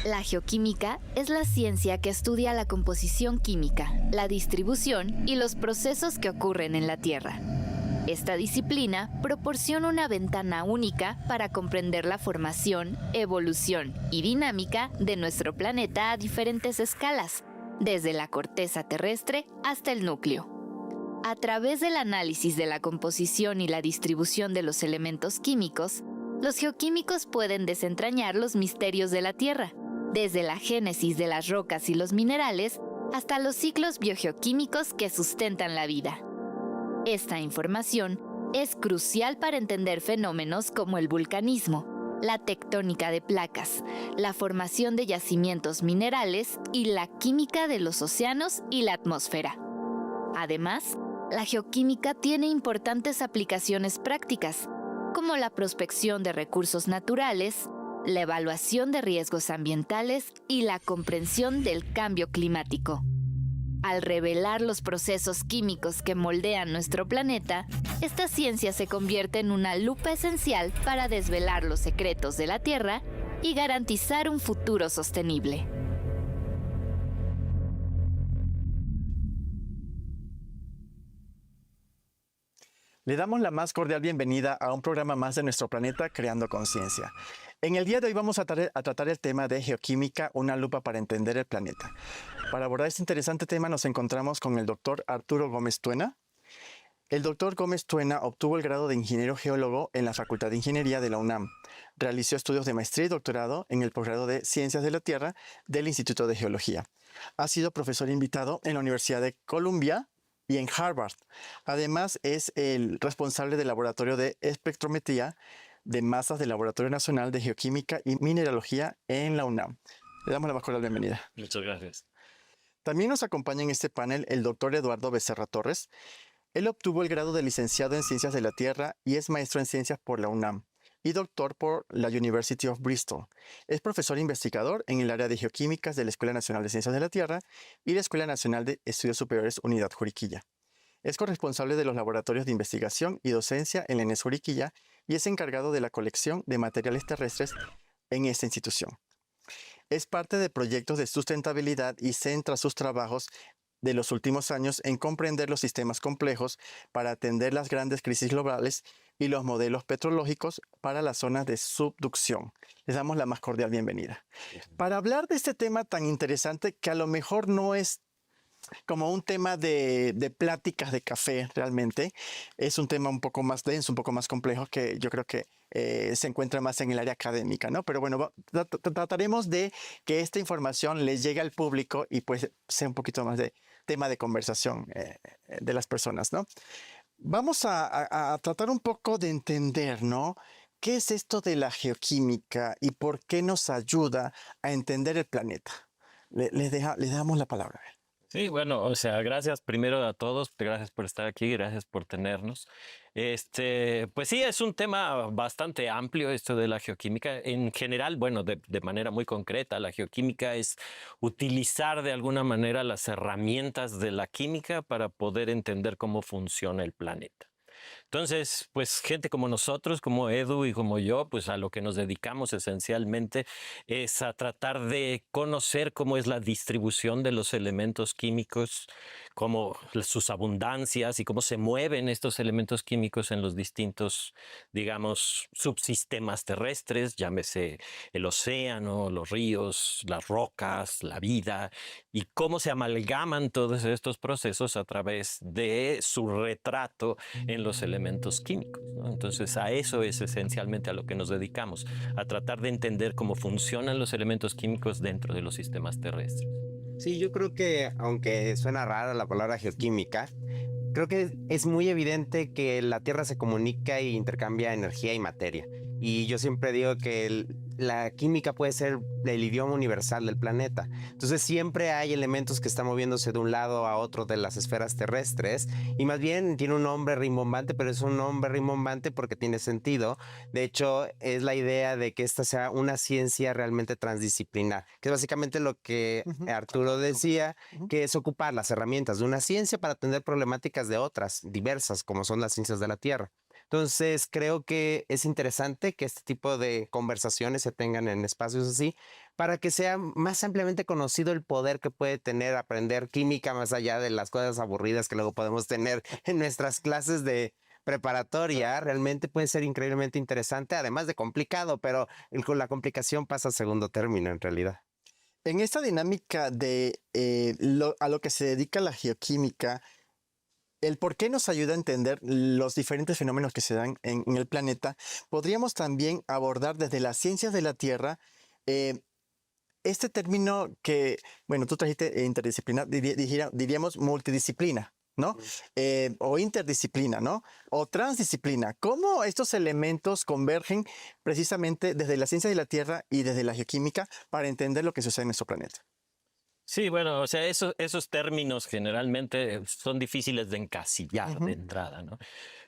La geoquímica es la ciencia que estudia la composición química, la distribución y los procesos que ocurren en la Tierra. Esta disciplina proporciona una ventana única para comprender la formación, evolución y dinámica de nuestro planeta a diferentes escalas, desde la corteza terrestre hasta el núcleo. A través del análisis de la composición y la distribución de los elementos químicos, los geoquímicos pueden desentrañar los misterios de la Tierra, desde la génesis de las rocas y los minerales hasta los ciclos biogeoquímicos que sustentan la vida. Esta información es crucial para entender fenómenos como el vulcanismo, la tectónica de placas, la formación de yacimientos minerales y la química de los océanos y la atmósfera. Además, la geoquímica tiene importantes aplicaciones prácticas, como la prospección de recursos naturales, la evaluación de riesgos ambientales y la comprensión del cambio climático. Al revelar los procesos químicos que moldean nuestro planeta, esta ciencia se convierte en una lupa esencial para desvelar los secretos de la Tierra y garantizar un futuro sostenible. Le damos la más cordial bienvenida a un programa más de nuestro planeta Creando Conciencia. En el día de hoy vamos a tratar el tema de geoquímica, una lupa para entender el planeta. Para abordar este interesante tema nos encontramos con el doctor Arturo Gómez Tuena. El doctor Gómez Tuena obtuvo el grado de ingeniero geólogo en la Facultad de Ingeniería de la UNAM. Realizó estudios de maestría y doctorado en el posgrado de Ciencias de la Tierra del Instituto de Geología. Ha sido profesor invitado en la Universidad de Columbia y en Harvard. Además, es el responsable del Laboratorio de Espectrometría de Masas del Laboratorio Nacional de Geoquímica y Mineralogía en la UNAM. Le damos la más cordial bienvenida. Muchas gracias. También nos acompaña en este panel el doctor Eduardo Becerra Torres. Él obtuvo el grado de licenciado en Ciencias de la Tierra y es maestro en Ciencias por la UNAM y doctor por la University of Bristol. Es profesor investigador en el área de geoquímicas de la Escuela Nacional de Ciencias de la Tierra y la Escuela Nacional de Estudios Superiores Unidad Juriquilla. Es corresponsable de los laboratorios de investigación y docencia en la ENES Juriquilla y es encargado de la colección de materiales terrestres en esta institución. Es parte de proyectos de sustentabilidad y centra sus trabajos de los últimos años en comprender los sistemas complejos para atender las grandes crisis globales y los modelos petrológicos para las zonas de subducción. Les damos la más cordial bienvenida. Para hablar de este tema tan interesante que a lo mejor no es como un tema de pláticas de café realmente, es un tema un poco más denso, un poco más complejo que yo creo que se encuentra más en el área académica, ¿no? Pero bueno, trataremos de que esta información les llegue al público y pues sea un poquito más de tema de conversación de las personas, ¿no? Vamos a tratar un poco de entender, ¿no? ¿Qué es esto de la geoquímica y por qué nos ayuda a entender el planeta? Les damos la palabra. Sí, bueno, o sea, gracias primero a todos, gracias por estar aquí, gracias por tenernos. Pues sí, es un tema bastante amplio esto de la geoquímica. En general, bueno, de manera muy concreta, la geoquímica es utilizar de alguna manera las herramientas de la química para poder entender cómo funciona el planeta. Entonces, pues gente como nosotros, como Edu y como yo, pues a lo que nos dedicamos esencialmente es a tratar de conocer cómo es la distribución de los elementos químicos, cómo sus abundancias y cómo se mueven estos elementos químicos en los distintos, digamos, subsistemas terrestres, llámese el océano, los ríos, las rocas, la vida, y cómo se amalgaman todos estos procesos a través de su retrato en los elementos químicos, ¿no? Entonces a eso es esencialmente a lo que nos dedicamos, a tratar de entender cómo funcionan los elementos químicos dentro de los sistemas terrestres. Sí, yo creo que aunque suena rara la palabra geoquímica, creo que es muy evidente que la Tierra se comunica e intercambia energía y materia. Y yo siempre digo que la química puede ser el idioma universal del planeta. Entonces siempre hay elementos que están moviéndose de un lado a otro de las esferas terrestres y más bien tiene un nombre rimbombante, pero es un nombre rimbombante porque tiene sentido. De hecho, es la idea de que esta sea una ciencia realmente transdisciplinar, que es básicamente lo que Arturo decía, que es ocupar las herramientas de una ciencia para atender problemáticas de otras diversas, como son las ciencias de la Tierra. Entonces, creo que es interesante que este tipo de conversaciones se tengan en espacios así para que sea más ampliamente conocido el poder que puede tener aprender química más allá de las cosas aburridas que luego podemos tener en nuestras clases de preparatoria. Realmente puede ser increíblemente interesante, además de complicado, pero con la complicación pasa a segundo término en realidad. En esta dinámica de a lo que se dedica la geoquímica, el por qué nos ayuda a entender los diferentes fenómenos que se dan en el planeta, podríamos también abordar desde las ciencias de la Tierra este término que, bueno, tú trajiste interdisciplinar, diríamos multidisciplina, ¿no? O interdisciplina, ¿no? O transdisciplina. ¿Cómo estos elementos convergen precisamente desde la ciencia de la Tierra y desde la geoquímica para entender lo que sucede en nuestro planeta? Sí, bueno, o sea, esos términos generalmente son difíciles de encasillar de entrada, ¿no?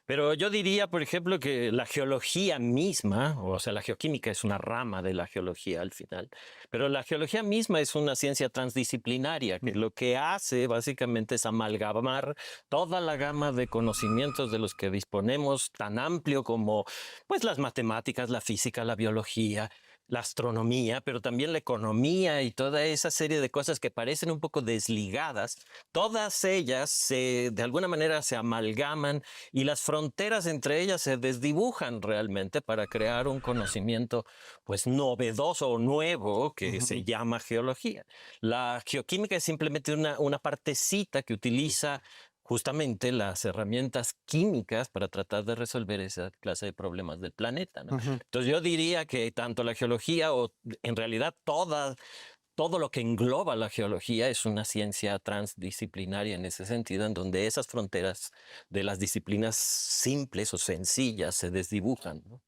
Pero yo diría, por ejemplo, que la geología misma, o sea, la geoquímica es una rama de la geología al final, pero la geología misma es una ciencia transdisciplinaria, que lo que hace básicamente es amalgamar toda la gama de conocimientos de los que disponemos, tan amplio como pues las matemáticas, la física, la biología, la astronomía, pero también la economía y toda esa serie de cosas que parecen un poco desligadas, todas ellas de alguna manera se amalgaman y las fronteras entre ellas se desdibujan realmente para crear un conocimiento pues novedoso o nuevo que se llama geología. La geoquímica es simplemente una partecita que utiliza justamente las herramientas químicas para tratar de resolver esa clase de problemas del planeta, ¿no? Entonces yo diría que tanto la geología o en realidad todo lo que engloba la geología es una ciencia transdisciplinaria en ese sentido, en donde esas fronteras de las disciplinas simples o sencillas se desdibujan, ¿no?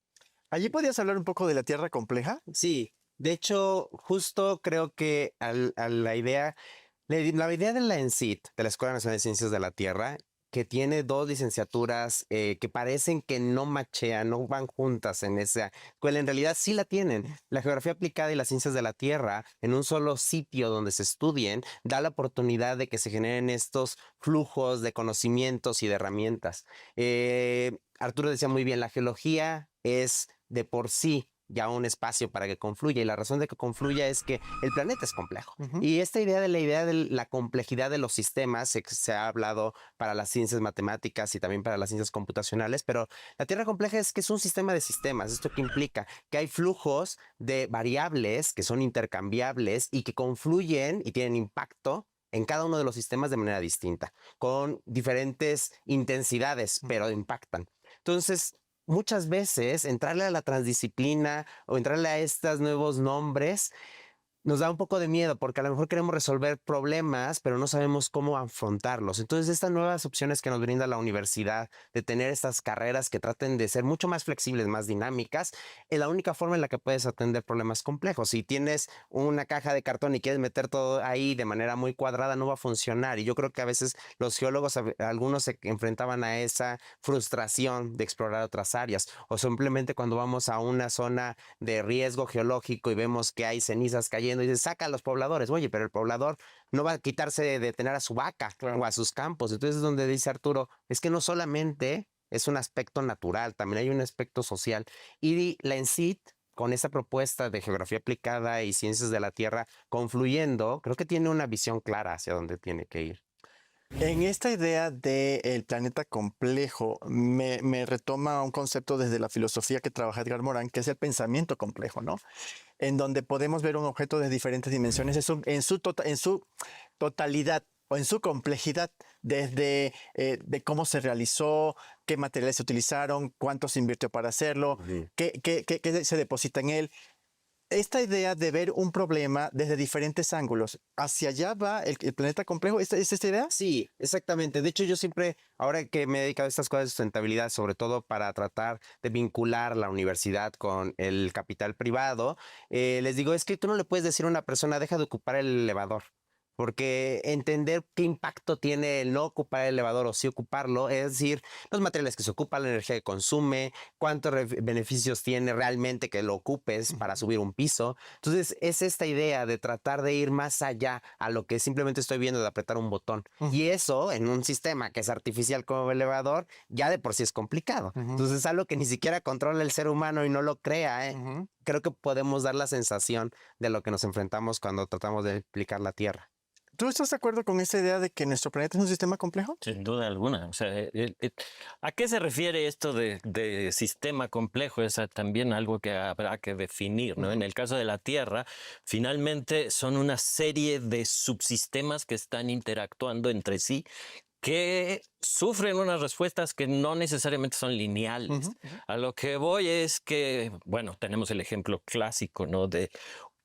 ¿Allí podías hablar un poco de la Tierra compleja? Sí, de hecho, justo creo que a la idea de la ENCIT, de la Escuela Nacional de Ciencias de la Tierra, que tiene dos licenciaturas que parecen que no machean, no van juntas en esa escuela, en realidad sí la tienen. La geografía aplicada y las ciencias de la Tierra, en un solo sitio donde se estudien, da la oportunidad de que se generen estos flujos de conocimientos y de herramientas. Arturo decía muy bien, la geología es de por sí ya un espacio para que confluya, y la razón de que confluya es que el planeta es complejo. Y esta idea de la complejidad de los sistemas se ha hablado para las ciencias matemáticas y también para las ciencias computacionales, pero la Tierra compleja es que es un sistema de sistemas. ¿Esto qué implica? Que hay flujos de variables que son intercambiables y que confluyen y tienen impacto en cada uno de los sistemas de manera distinta, con diferentes intensidades, pero impactan. Entonces, muchas veces entrarle a la transdisciplina o entrarle a estos nuevos nombres nos da un poco de miedo porque a lo mejor queremos resolver problemas, pero no sabemos cómo afrontarlos. Entonces, estas nuevas opciones que nos brinda la universidad de tener estas carreras que traten de ser mucho más flexibles, más dinámicas, es la única forma en la que puedes atender problemas complejos. Si tienes una caja de cartón y quieres meter todo ahí de manera muy cuadrada, no va a funcionar. Y yo creo que a veces los geólogos, algunos se enfrentaban a esa frustración de explorar otras áreas, o simplemente cuando vamos a una zona de riesgo geológico y vemos que hay cenizas cayendo, y dice, saca a los pobladores. Oye, pero el poblador no va a quitarse de tener a su vaca o a sus campos. Entonces es donde dice Arturo, es que no solamente es un aspecto natural, también hay un aspecto social. Y la ENCIT, con esa propuesta de geografía aplicada y ciencias de la Tierra confluyendo, creo que tiene una visión clara hacia dónde tiene que ir. En esta idea del planeta complejo, me retoma un concepto desde la filosofía que trabaja Edgar Morin, que es el pensamiento complejo, ¿no? En donde podemos ver un objeto de diferentes dimensiones en su totalidad o en su complejidad, desde de cómo se realizó, qué materiales se utilizaron, cuánto se invirtió para hacerlo, qué se deposita en él. esta idea de ver un problema desde diferentes ángulos. ¿Hacia allá va el planeta complejo? ¿Es esta idea? Sí, exactamente. De hecho, yo siempre, ahora que me he dedicado a estas cosas de sustentabilidad, sobre todo para tratar de vincular la universidad con el capital privado, les digo, es que tú no le puedes decir a una persona, deja de ocupar el elevador. Porque entender qué impacto tiene el no ocupar el elevador o sí ocuparlo, es decir, los materiales que se ocupan, la energía que consume, cuántos beneficios tiene realmente que lo ocupes para subir un piso. Entonces, es esta idea de tratar de ir más allá a lo que simplemente estoy viendo de apretar un botón. Y eso, en un sistema que es artificial como el elevador, ya de por sí es complicado. Entonces, es algo que ni siquiera controla el ser humano y no lo crea, ¿eh? Creo que podemos dar la sensación de lo que nos enfrentamos cuando tratamos de explicar la Tierra. ¿Tú estás de acuerdo con esa idea de que nuestro planeta es un sistema complejo? Sin duda alguna. O sea, ¿a qué se refiere esto de sistema complejo? Es también algo que habrá que definir, ¿no? En el caso de la Tierra, finalmente son una serie de subsistemas que están interactuando entre sí, que sufren unas respuestas que no necesariamente son lineales. A lo que voy es que, bueno, tenemos el ejemplo clásico, ¿no? De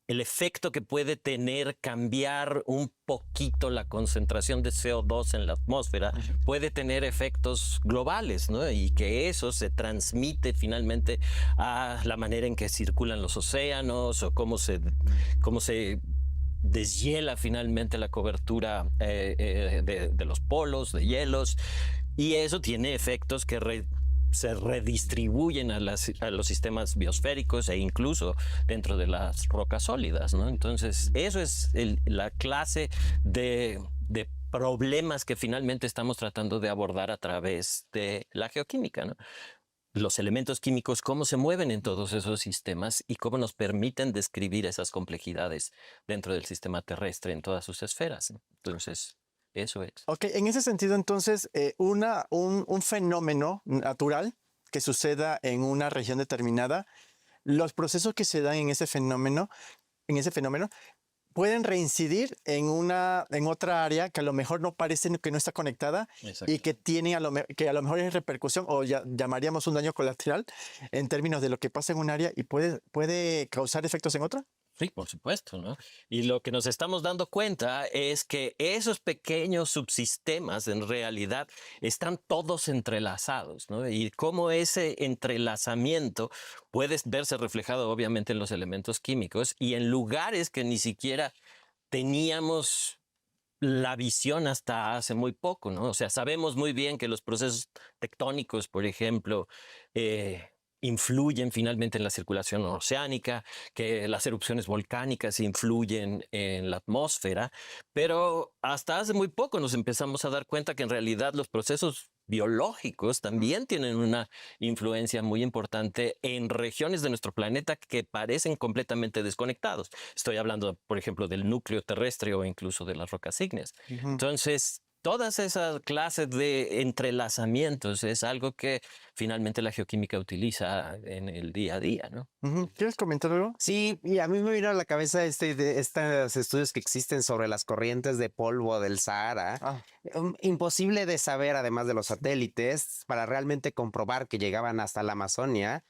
el efecto que puede tener cambiar un poquito la concentración de CO2 en la atmósfera puede tener efectos globales, ¿no? Y que eso se transmite finalmente a la manera en que circulan los océanos o cómo se deshiela finalmente la cobertura de los polos, de hielos. Y eso tiene efectos que se redistribuyen a los sistemas biosféricos e incluso dentro de las rocas sólidas, ¿no? Entonces, eso es la clase de problemas que finalmente estamos tratando de abordar a través de la geoquímica, ¿no? Los elementos químicos, cómo se mueven en todos esos sistemas y cómo nos permiten describir esas complejidades dentro del sistema terrestre en todas sus esferas, ¿no? Entonces, eso es. Ok, en ese sentido, entonces, un fenómeno natural que suceda en una región determinada, los procesos que se dan en ese fenómeno pueden reincidir en otra área que a lo mejor no parece que no está conectada y que tiene que a lo mejor es repercusión o llamaríamos un daño colateral en términos de lo que pasa en un área y puede causar efectos en otra. Sí, por supuesto, ¿no? Y lo que nos estamos dando cuenta es que esos pequeños subsistemas en realidad están todos entrelazados, ¿no? Y cómo ese entrelazamiento puede verse reflejado obviamente en los elementos químicos y en lugares que ni siquiera teníamos la visión hasta hace muy poco, ¿no? O sea, sabemos muy bien que los procesos tectónicos, por ejemplo, influyen finalmente en la circulación oceánica, que las erupciones volcánicas influyen en la atmósfera, pero hasta hace muy poco nos empezamos a dar cuenta que en realidad los procesos biológicos también tienen una influencia muy importante en regiones de nuestro planeta que parecen completamente desconectados. Estoy hablando, por ejemplo, del núcleo terrestre o incluso de las rocas ígneas. Entonces, todas esas clases de entrelazamientos es algo que finalmente la geoquímica utiliza en el día a día, ¿no? ¿Quieres comentar algo? Sí, y a mí me vino a la cabeza estos estudios que existen sobre las corrientes de polvo del Sahara. Imposible de saber, además de los satélites, para realmente comprobar que llegaban hasta la Amazonia.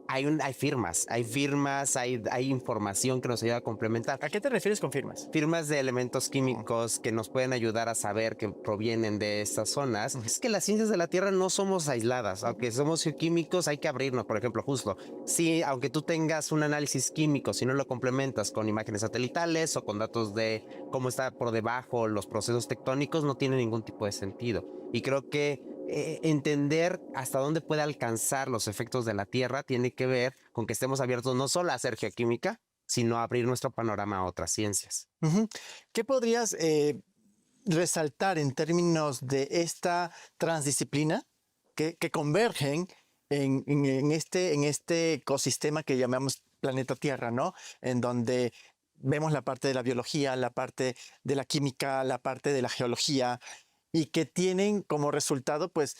Hay firmas, hay información que nos ayuda a complementar. ¿A qué te refieres con firmas? Firmas de elementos químicos que nos pueden ayudar a saber que provienen de estas zonas. Es que las ciencias de la Tierra no somos aisladas. Aunque somos geoquímicos, hay que abrirnos. Por ejemplo, justo, si aunque tú tengas un análisis químico, si no lo complementas con imágenes satelitales o con datos de cómo está por debajo los procesos tectónicos, no tiene ningún tipo de sentido. Y creo que entender hasta dónde puede alcanzar los efectos de la Tierra tiene que ver con que estemos abiertos no solo a hacer geoquímica, sino a abrir nuestro panorama a otras ciencias. ¿Qué podrías resaltar en términos de esta transdisciplina que convergen en este ecosistema que llamamos planeta Tierra, ¿no? En donde vemos la parte de la biología, la parte de la química, la parte de la geología, y que tienen como resultado, pues,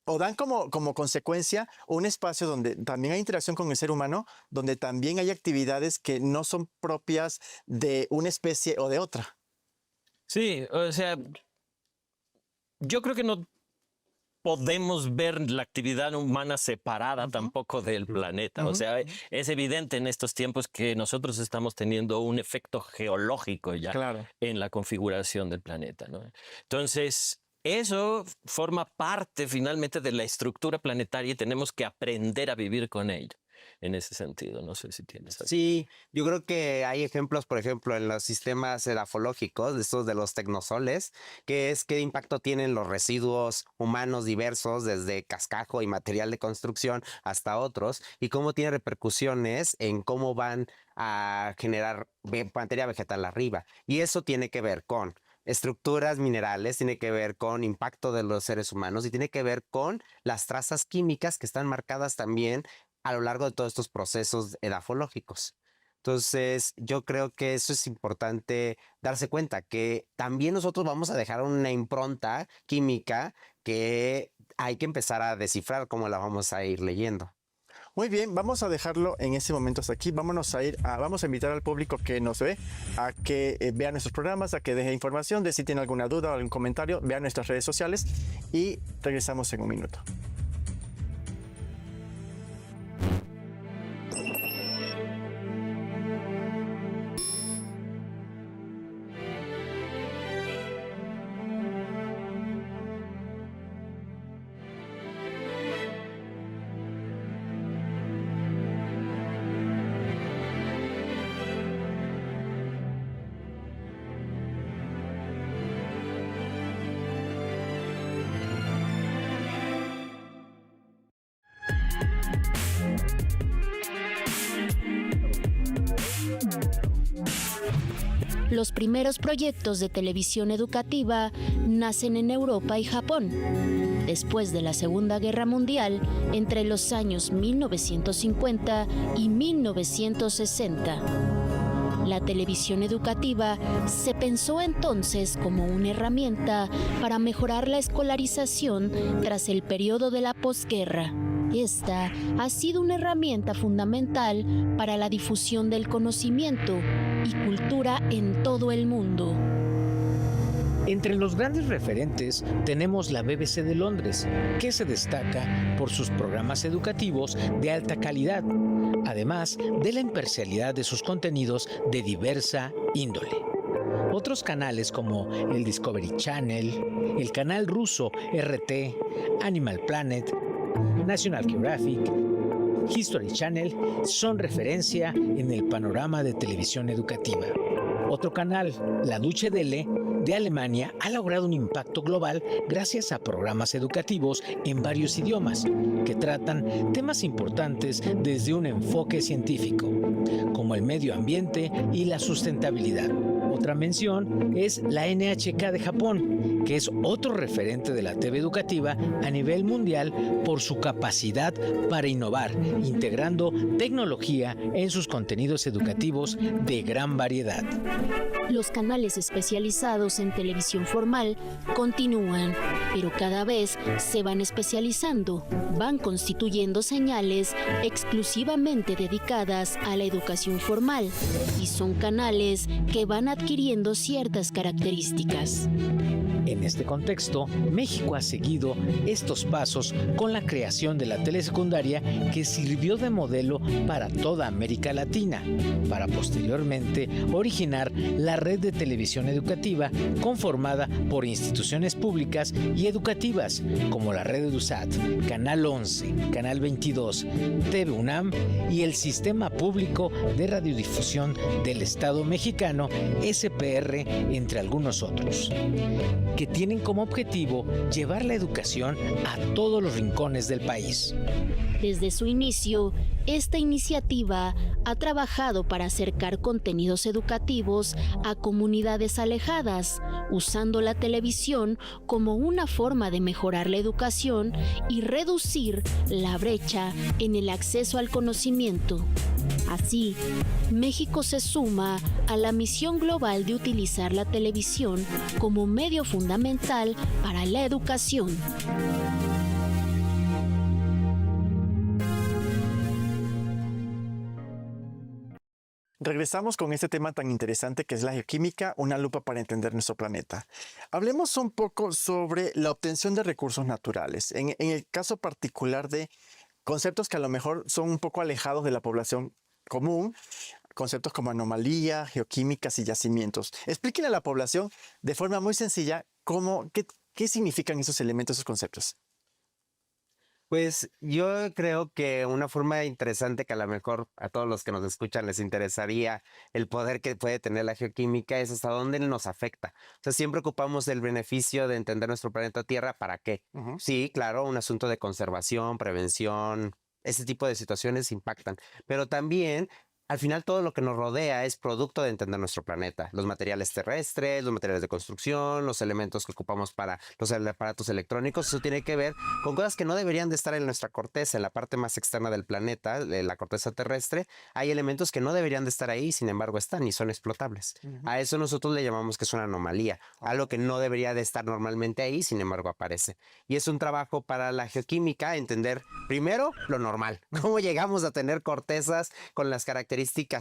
o dan como consecuencia un espacio donde también hay interacción con el ser humano, donde también hay actividades que no son propias de una especie o de otra. Sí, o sea, yo creo que podemos ver la actividad humana separada tampoco del planeta. O sea, es evidente en estos tiempos que nosotros estamos teniendo un efecto geológico ya en la configuración del planeta, ¿no? Entonces, eso forma parte finalmente de la estructura planetaria y tenemos que aprender a vivir con ello. En ese sentido, no sé si tienes algo. Sí, yo creo que hay ejemplos, por ejemplo, en los sistemas edafológicos, de estos de los tecnosoles, que es qué impacto tienen los residuos humanos diversos, desde cascajo y material de construcción hasta otros, y cómo tiene repercusiones en cómo van a generar materia vegetal arriba. Y eso tiene que ver con estructuras minerales, tiene que ver con impacto de los seres humanos y tiene que ver con las trazas químicas que están marcadas también a lo largo de todos estos procesos edafológicos. Entonces, yo creo que eso es importante darse cuenta, que también nosotros vamos a dejar una impronta química que hay que empezar a descifrar cómo la vamos a ir leyendo. Muy bien, vamos a dejarlo en ese momento hasta aquí. Vamos a invitar al público que nos ve a que vea nuestros programas, a que deje información de si tiene alguna duda o algún comentario, vea nuestras redes sociales y regresamos en un minuto. Los primeros proyectos de televisión educativa nacen en Europa y Japón. Después de la Segunda Guerra Mundial, entre los años 1950 y 1960. La televisión educativa se pensó entonces como una herramienta para mejorar la escolarización tras el periodo de la posguerra. Esta ha sido una herramienta fundamental para la difusión del conocimiento y cultura en todo el mundo. Entre los grandes referentes tenemos la BBC de Londres, que se destaca por sus programas educativos de alta calidad, además de la imparcialidad de sus contenidos de diversa índole. Otros canales como el Discovery Channel, el canal ruso RT, Animal Planet, National Geographic, History Channel son referencia en el panorama de televisión educativa. Otro canal, la Deutsche Welle, de Alemania, ha logrado un impacto global gracias a programas educativos en varios idiomas que tratan temas importantes desde un enfoque científico, como el medio ambiente y la sustentabilidad. Otra mención es la NHK de Japón, que es otro referente de la TV educativa a nivel mundial por su capacidad para innovar, integrando tecnología en sus contenidos educativos de gran variedad. Los canales especializados en televisión formal continúan, pero cada vez se van especializando, van constituyendo señales exclusivamente dedicadas a la educación formal y son canales que van adquiriendo ciertas características. En este contexto, México ha seguido estos pasos con la creación de la telesecundaria que sirvió de modelo para toda América Latina, para posteriormente originar la red de televisión educativa conformada por instituciones públicas y educativas como la red EduSat, Canal 11, Canal 22, TV UNAM y el Sistema Público de Radiodifusión del Estado Mexicano, SPR, entre algunos otros, que tienen como objetivo llevar la educación a todos los rincones del país. Desde su inicio, esta iniciativa ha trabajado para acercar contenidos educativos a comunidades alejadas, usando la televisión como una forma de mejorar la educación y reducir la brecha en el acceso al conocimiento. Así, México se suma a la misión global de utilizar la televisión como medio fundamental para la educación. Regresamos con este tema tan interesante que es la geoquímica, una lupa para entender nuestro planeta. Hablemos un poco sobre la obtención de recursos naturales, en el caso particular de conceptos que a lo mejor son un poco alejados de la población común, conceptos como anomalía, geoquímicas y yacimientos. Explíquenle a la población de forma muy sencilla qué significan esos elementos, esos conceptos. Pues yo creo que una forma interesante que a lo mejor a todos los que nos escuchan les interesaría el poder que puede tener la geoquímica es hasta dónde nos afecta. O sea, siempre ocupamos el beneficio de entender nuestro planeta Tierra. ¿Para qué? Ujú. Sí, claro, un asunto de conservación, prevención, ese tipo de situaciones impactan. Pero también, al final, todo lo que nos rodea es producto de entender nuestro planeta. Los materiales terrestres, los materiales de construcción, los elementos que ocupamos para los aparatos electrónicos. Eso tiene que ver con cosas que no deberían de estar en nuestra corteza, en la parte más externa del planeta, de la corteza terrestre. Hay elementos que no deberían de estar ahí, sin embargo están y son explotables. A eso nosotros le llamamos que es una anomalía, algo que no debería de estar normalmente ahí, sin embargo aparece. Y es un trabajo para la geoquímica entender primero lo normal, cómo llegamos a tener cortezas con las características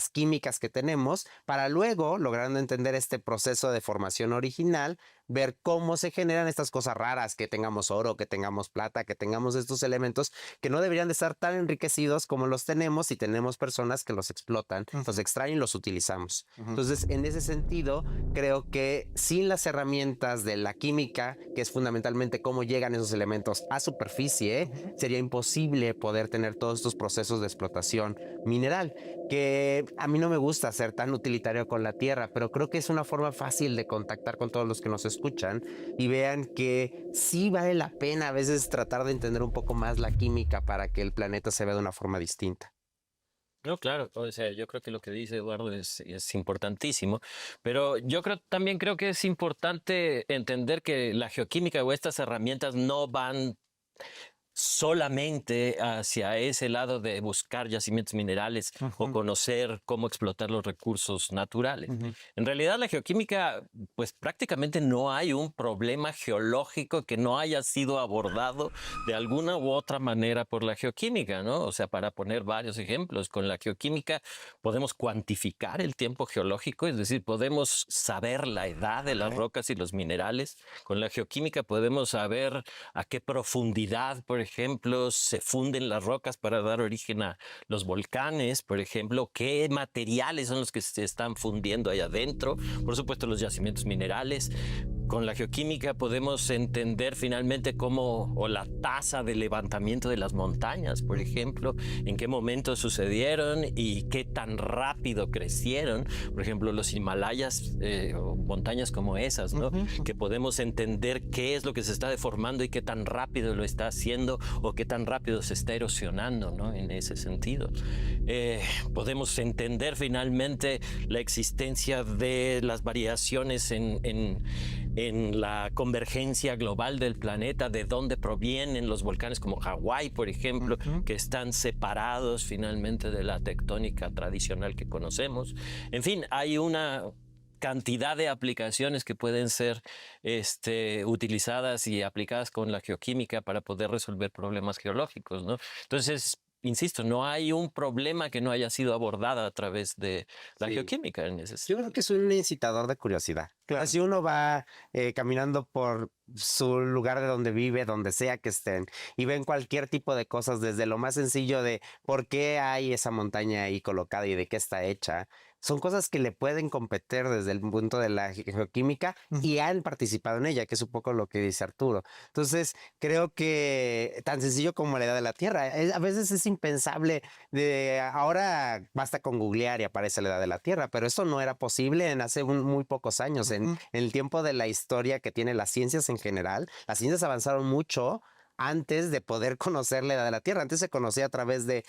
químicas que tenemos, para luego, logrando entender este proceso de formación original, ver cómo se generan estas cosas raras, que tengamos oro, que tengamos plata, que tengamos estos elementos que no deberían de estar tan enriquecidos como los tenemos y tenemos personas que los explotan, los extraen y los utilizamos. Entonces, en ese sentido, creo que sin las herramientas de la química, que es fundamentalmente cómo llegan esos elementos a superficie, sería imposible poder tener todos estos procesos de explotación mineral, que a mí no me gusta ser tan utilitario con la tierra, pero creo que es una forma fácil de contactar con todos los que nos escuchan y vean que sí vale la pena a veces tratar de entender un poco más la química para que el planeta se vea de una forma distinta. No, claro, o sea, yo creo que lo que dice Eduardo es importantísimo, pero también creo que es importante entender que la geoquímica o estas herramientas no van solamente hacia ese lado de buscar yacimientos minerales o conocer cómo explotar los recursos naturales. En realidad, la geoquímica, pues prácticamente no hay un problema geológico que no haya sido abordado de alguna u otra manera por la geoquímica, ¿no? O sea, para poner varios ejemplos, con la geoquímica podemos cuantificar el tiempo geológico, es decir, podemos saber la edad de las rocas y los minerales. Con la geoquímica podemos saber a qué profundidad, por ejemplo, se funden las rocas para dar origen a los volcanes, por ejemplo, qué materiales son los que se están fundiendo ahí adentro, por supuesto los yacimientos minerales. Con la geoquímica podemos entender finalmente cómo, o la tasa de levantamiento de las montañas, por ejemplo, en qué momento sucedieron y qué tan rápido crecieron. Por ejemplo, los Himalayas, o montañas como esas, ¿no? Que podemos entender qué es lo que se está deformando y qué tan rápido lo está haciendo o qué tan rápido se está erosionando, ¿no? En ese sentido. Podemos entender finalmente la existencia de las variaciones en la convergencia global del planeta, de dónde provienen los volcanes como Hawái, por ejemplo, que están separados finalmente de la tectónica tradicional que conocemos. En fin, hay una cantidad de aplicaciones que pueden ser utilizadas y aplicadas con la geoquímica para poder resolver problemas geológicos, ¿no? Entonces, insisto, no hay un problema que no haya sido abordado a través de la geoquímica en ese sentido. Yo creo que es un incitador de curiosidad. Claro. Si uno va caminando por su lugar de donde vive, donde sea que estén, y ven cualquier tipo de cosas, desde lo más sencillo de por qué hay esa montaña ahí colocada y de qué está hecha, son cosas que le pueden competir desde el punto de la geoquímica y han participado en ella, que es un poco lo que dice Arturo. Entonces, creo que tan sencillo como la edad de la Tierra, a veces es impensable. Ahora basta con googlear y aparece la edad de la Tierra, pero eso no era posible en hace muy pocos años. En el tiempo de la historia que tiene las ciencias en general, las ciencias avanzaron mucho antes de poder conocer la edad de la Tierra. Antes se conocía a través de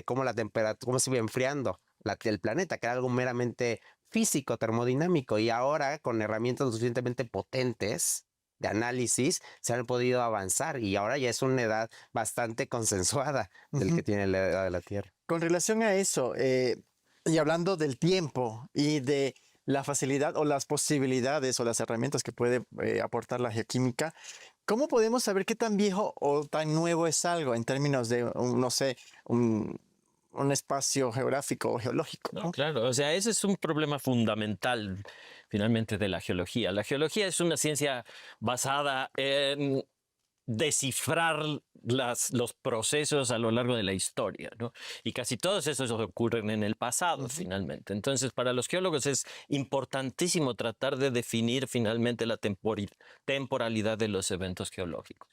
cómo la temperatura, cómo se iba enfriando el planeta, que era algo meramente físico, termodinámico, y ahora con herramientas lo suficientemente potentes de análisis se han podido avanzar y ahora ya es una edad bastante consensuada del que tiene la edad de la Tierra. Con relación a eso, y hablando del tiempo y de la facilidad o las posibilidades o las herramientas que puede aportar la geoquímica, ¿cómo podemos saber qué tan viejo o tan nuevo es algo en términos de, no sé, un espacio geográfico o geológico, No, ¿no? claro, o sea, ese es un problema fundamental finalmente de la geología. La geología es una ciencia basada en descifrar los procesos a lo largo de la historia, ¿no? Y casi todos esos ocurren en el pasado, finalmente. Entonces, para los geólogos es importantísimo tratar de definir finalmente la temporalidad de los eventos geológicos.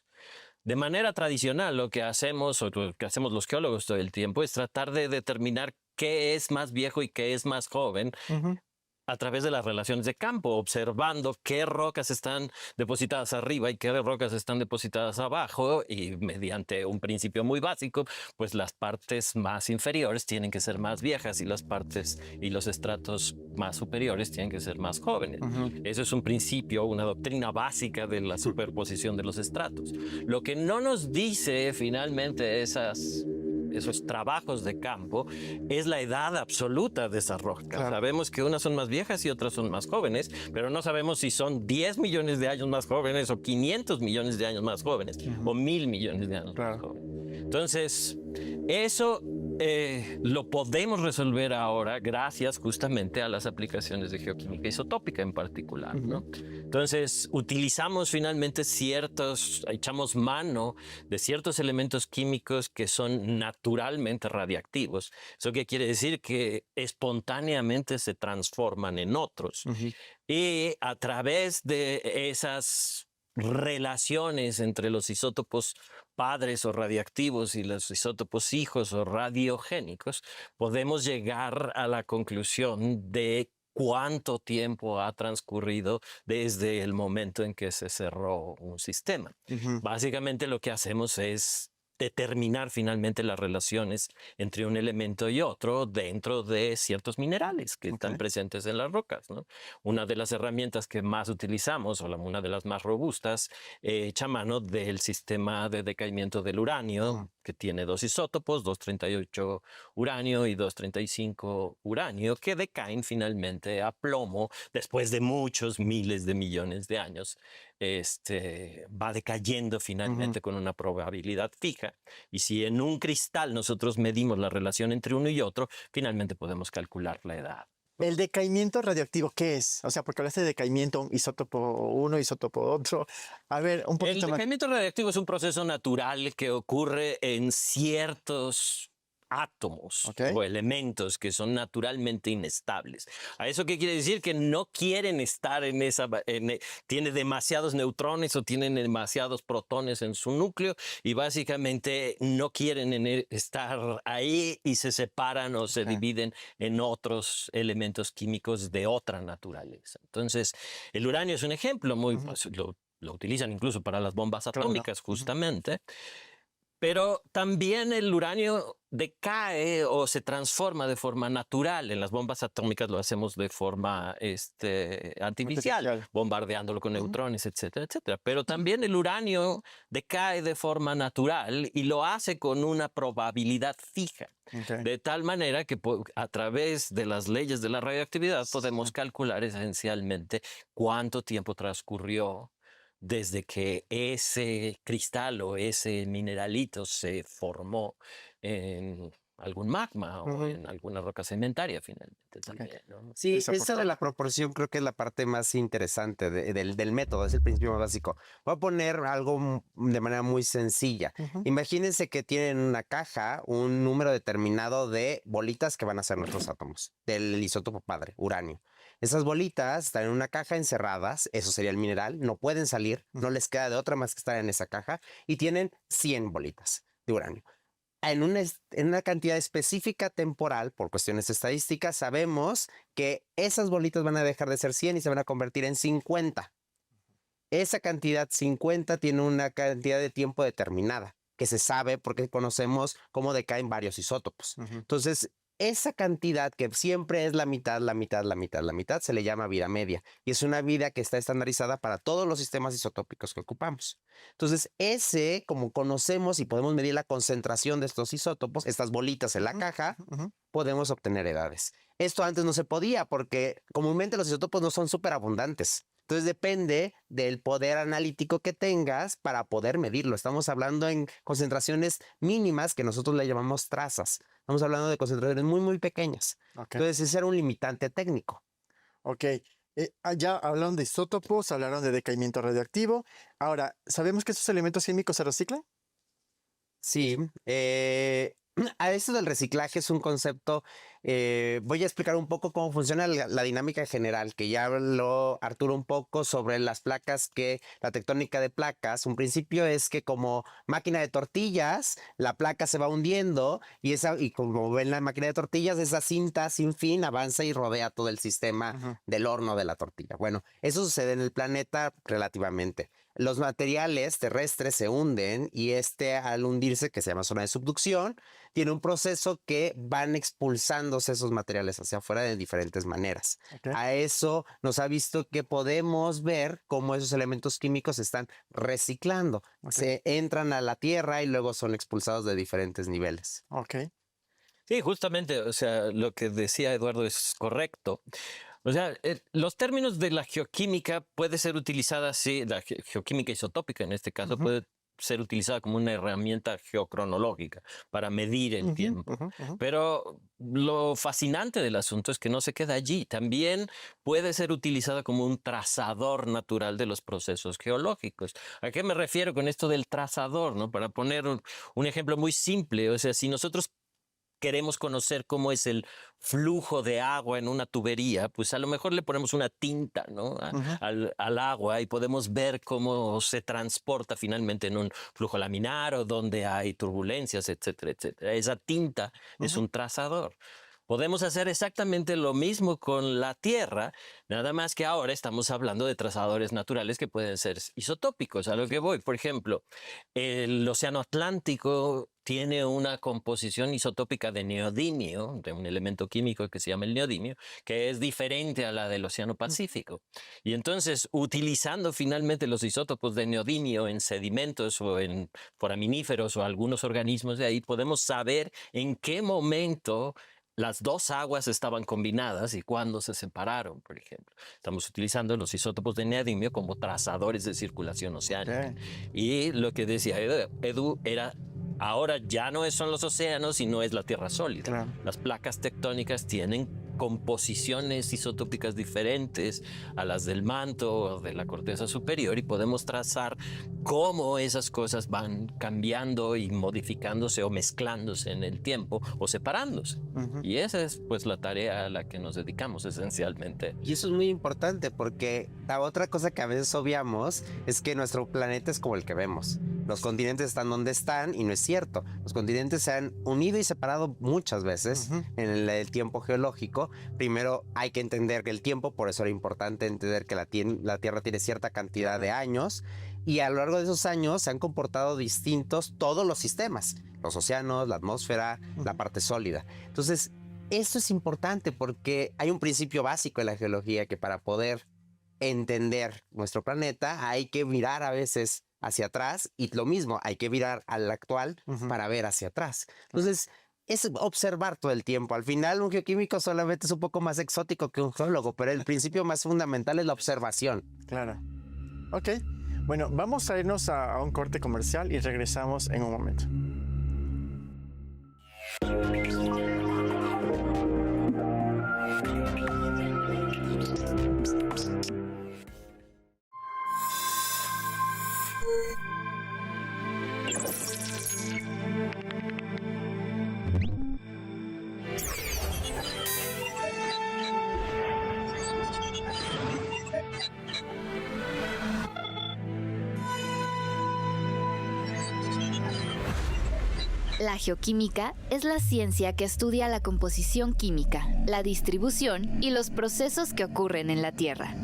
De manera tradicional, lo que hacemos, o lo que hacemos los geólogos todo el tiempo, es tratar de determinar qué es más viejo y qué es más joven Ujú. a través de las relaciones de campo, observando qué rocas están depositadas arriba y qué rocas están depositadas abajo, y mediante un principio muy básico, pues las partes más inferiores tienen que ser más viejas y las partes y los estratos más superiores tienen que ser más jóvenes. Ujú. Eso es un principio, una doctrina básica de la superposición de los estratos. Lo que no nos dice finalmente esos trabajos de campo es la edad absoluta de esas rocas. Claro. Sabemos que unas son más viejas y otras son más jóvenes, pero no sabemos si son 10 millones de años más jóvenes o 500 millones de años más jóvenes o 1.000 millones de años más jóvenes. Entonces, eso lo podemos resolver ahora gracias justamente a las aplicaciones de geoquímica isotópica en particular, ¿no? Entonces, utilizamos finalmente echamos mano de ciertos elementos químicos que son naturalmente radiactivos. ¿Eso qué quiere decir? Que espontáneamente se transforman en otros. Ujú. Y a través de esas relaciones entre los isótopos padres o radiactivos y los isótopos hijos o radiogénicos, podemos llegar a la conclusión de cuánto tiempo ha transcurrido desde el momento en que se cerró un sistema. Ujú. Básicamente lo que hacemos es determinar finalmente las relaciones entre un elemento y otro dentro de ciertos minerales que están presentes en las rocas, ¿no? Una de las herramientas que más utilizamos, o una de las más robustas, echa mano del sistema de decaimiento del uranio, que tiene dos isótopos, 238 uranio y 235 uranio, que decaen finalmente a plomo después de muchos miles de millones de años. Va decayendo finalmente con una probabilidad fija. Y si en un cristal nosotros medimos la relación entre uno y otro, finalmente podemos calcular la edad. El decaimiento radioactivo, ¿qué es? O sea, porque hablaste de decaimiento, isótopo uno, isótopo otro. A ver, un El poquito más. decaimiento radiactivo es un proceso natural que ocurre en ciertos átomos o elementos que son naturalmente inestables. ¿A eso qué quiere decir? Que no quieren estar tiene demasiados neutrones o tienen demasiados protones en su núcleo y básicamente no quieren estar ahí y se separan o se dividen en otros elementos químicos de otra naturaleza. Entonces, el uranio es un ejemplo muy, pues, lo utilizan incluso para las bombas atómicas, justamente. Pero también el uranio decae o se transforma de forma natural. En las bombas atómicas lo hacemos de forma artificial, bombardeándolo con neutrones, etcétera, etcétera. Pero también el uranio decae de forma natural y lo hace con una probabilidad fija. De tal manera que a través de las leyes de la radioactividad podemos calcular esencialmente cuánto tiempo transcurrió desde que ese cristal o ese mineralito se formó en algún magma o en alguna roca sedimentaria finalmente también, ¿no? Sí, esa de la proporción creo que es la parte más interesante del método, es el principio más básico. Voy a poner algo de manera muy sencilla. Imagínense que tienen en una caja un número determinado de bolitas que van a ser nuestros átomos, del isótopo padre, uranio. Esas bolitas están en una caja encerradas, eso sería el mineral, no pueden salir, no les queda de otra más que estar en esa caja y tienen 100 bolitas de uranio. En una cantidad específica temporal, por cuestiones estadísticas, sabemos que esas bolitas van a dejar de ser 100 y se van a convertir en 50. Esa cantidad 50 tiene una cantidad de tiempo determinada, que se sabe porque conocemos cómo decaen varios isótopos. Entonces, esa cantidad que siempre es la mitad, se le llama vida media. Y es una vida que está estandarizada para todos los sistemas isotópicos que ocupamos. Entonces, como conocemos y podemos medir la concentración de estos isótopos, estas bolitas en la caja, podemos obtener edades. Esto antes no se podía porque comúnmente los isótopos no son súper abundantes. Entonces depende del poder analítico que tengas para poder medirlo. Estamos hablando en concentraciones mínimas que nosotros le llamamos trazas. Estamos hablando de concentraciones muy, muy pequeñas. Ok. Entonces ese era un limitante técnico. Ok. Ya hablaron de isótopos, hablaron de decaimiento radioactivo. Ahora, ¿sabemos que esos elementos químicos se reciclan? Sí, a esto del reciclaje es un concepto, voy a explicar un poco cómo funciona la dinámica general, que ya habló Arturo un poco sobre las placas, la tectónica de placas. Un principio es que como máquina de tortillas, la placa se va hundiendo y como ven la máquina de tortillas, esa cinta sin fin avanza y rodea todo el sistema del horno de la tortilla. Bueno, eso sucede en el planeta relativamente. Los materiales terrestres se hunden y al hundirse, que se llama zona de subducción, tiene un proceso que van expulsándose esos materiales hacia afuera de diferentes maneras. Ok. A eso nos ha visto que podemos ver cómo esos elementos químicos se están reciclando. Ok. Se entran a la Tierra y luego son expulsados de diferentes niveles. Ok. Sí, justamente, o sea, lo que decía Eduardo es correcto. O sea, los términos de la geoquímica puede ser utilizada, sí, la geoquímica isotópica en este caso puede ser utilizada como una herramienta geocronológica para medir el tiempo. Pero lo fascinante del asunto es que no se queda allí. También puede ser utilizada como un trazador natural de los procesos geológicos. ¿A qué me refiero con esto del trazador, no? Para poner un ejemplo muy simple, o sea, si nosotros queremos conocer cómo es el flujo de agua en una tubería, pues a lo mejor le ponemos una tinta, ¿no? al agua y podemos ver cómo se transporta finalmente en un flujo laminar o donde hay turbulencias, etcétera, etcétera. Esa tinta es un trazador. Podemos hacer exactamente lo mismo con la Tierra, nada más que ahora estamos hablando de trazadores naturales que pueden ser isotópicos. A lo que voy, por ejemplo, el Océano Atlántico tiene una composición isotópica de neodimio, de un elemento químico que se llama el neodimio, que es diferente a la del Océano Pacífico. Y entonces, utilizando finalmente los isótopos de neodimio en sedimentos o en foraminíferos o algunos organismos de ahí, podemos saber en qué momento las dos aguas estaban combinadas y cuándo se separaron, por ejemplo. Estamos utilizando los isótopos de neodimio como trazadores de circulación oceánica. Y lo que decía Edu era, ahora ya no son los océanos y no es la Tierra sólida. Claro. Las placas tectónicas tienen composiciones isotópicas diferentes a las del manto o de la corteza superior y podemos trazar cómo esas cosas van cambiando y modificándose o mezclándose en el tiempo o separándose. Y esa es pues la tarea a la que nos dedicamos esencialmente. Y eso es muy importante porque la otra cosa que a veces obviamos es que nuestro planeta es como el que vemos. Los continentes están donde están y no es cierto. Los continentes se han unido y separado muchas veces en el tiempo geológico. Primero hay que entender que el tiempo, por eso era importante entender que la Tierra tiene cierta cantidad de años y a lo largo de esos años se han comportado distintos todos los sistemas, los océanos, la atmósfera, la parte sólida. Entonces, esto es importante porque hay un principio básico en la geología que para poder entender nuestro planeta hay que mirar a veces hacia atrás y lo mismo, hay que mirar al actual para ver hacia atrás. Entonces, es observar todo el tiempo. Al final, un geoquímico solamente es un poco más exótico que un geólogo, pero el principio más fundamental es la observación. Claro. Ok. Bueno, vamos a irnos a un corte comercial y regresamos en un momento. La geoquímica es la ciencia que estudia la composición química, la distribución y los procesos que ocurren en la Tierra.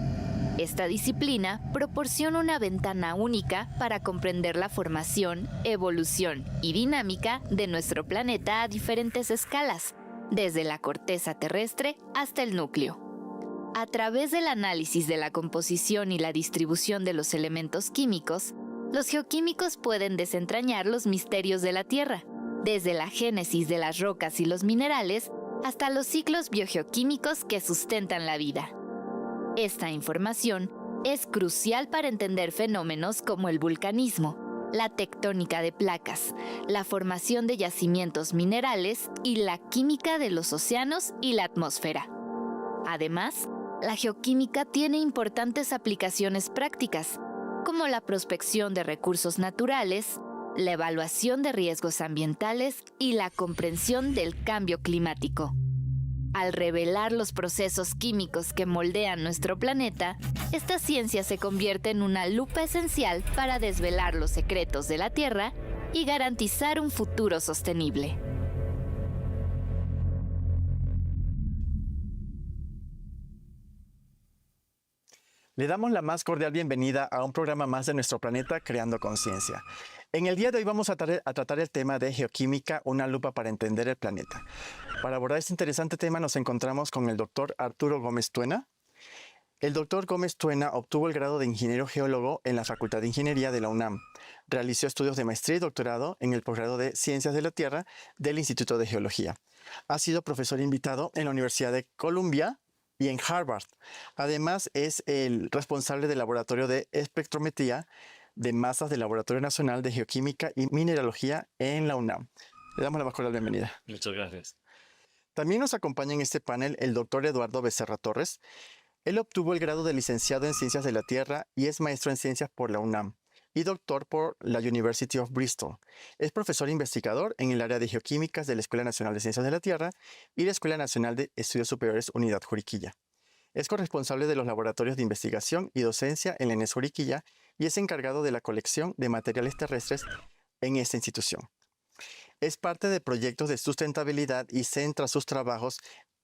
Esta disciplina proporciona una ventana única para comprender la formación, evolución y dinámica de nuestro planeta a diferentes escalas, desde la corteza terrestre hasta el núcleo. A través del análisis de la composición y la distribución de los elementos químicos, los geoquímicos pueden desentrañar los misterios de la Tierra, desde la génesis de las rocas y los minerales hasta los ciclos biogeoquímicos que sustentan la vida. Esta información Es crucial para entender fenómenos como el vulcanismo, la tectónica de placas, la formación de yacimientos minerales y la química de los océanos y la atmósfera. Además, la geoquímica tiene importantes aplicaciones prácticas, como la prospección de recursos naturales, la evaluación de riesgos ambientales y la comprensión del cambio climático. Al revelar los procesos químicos que moldean nuestro planeta, esta ciencia se convierte en una lupa esencial para desvelar los secretos de la Tierra y garantizar un futuro sostenible. Le damos la más cordial bienvenida a un programa más de nuestro planeta Creando Conciencia. En el día de hoy vamos a tratar el tema de geoquímica, una lupa para entender el planeta. Para abordar este interesante tema nos encontramos con el doctor Arturo Gómez Tuena. El doctor Gómez Tuena obtuvo el grado de ingeniero geólogo en la Facultad de Ingeniería de la UNAM. Realizó estudios de maestría y doctorado en el posgrado de Ciencias de la Tierra del Instituto de Geología. Ha sido profesor invitado en la Universidad de Columbia y en Harvard. Además, es el responsable del Laboratorio de Espectrometría de Masas del Laboratorio Nacional de Geoquímica y Mineralogía en la UNAM. Le damos la más cordial bienvenida. Muchas gracias. También nos acompaña en este panel el doctor Eduardo Becerra Torres. Él obtuvo el grado de licenciado en Ciencias de la Tierra y es maestro en Ciencias por la UNAM y doctor por la University of Bristol. Es profesor investigador en el área de geoquímicas de la Escuela Nacional de Ciencias de la Tierra y la Escuela Nacional de Estudios Superiores Unidad Juriquilla. Es corresponsable de los laboratorios de investigación y docencia en la ENES Juriquilla y es encargado de la colección de materiales terrestres en esta institución. Es parte de proyectos de sustentabilidad y centra sus trabajos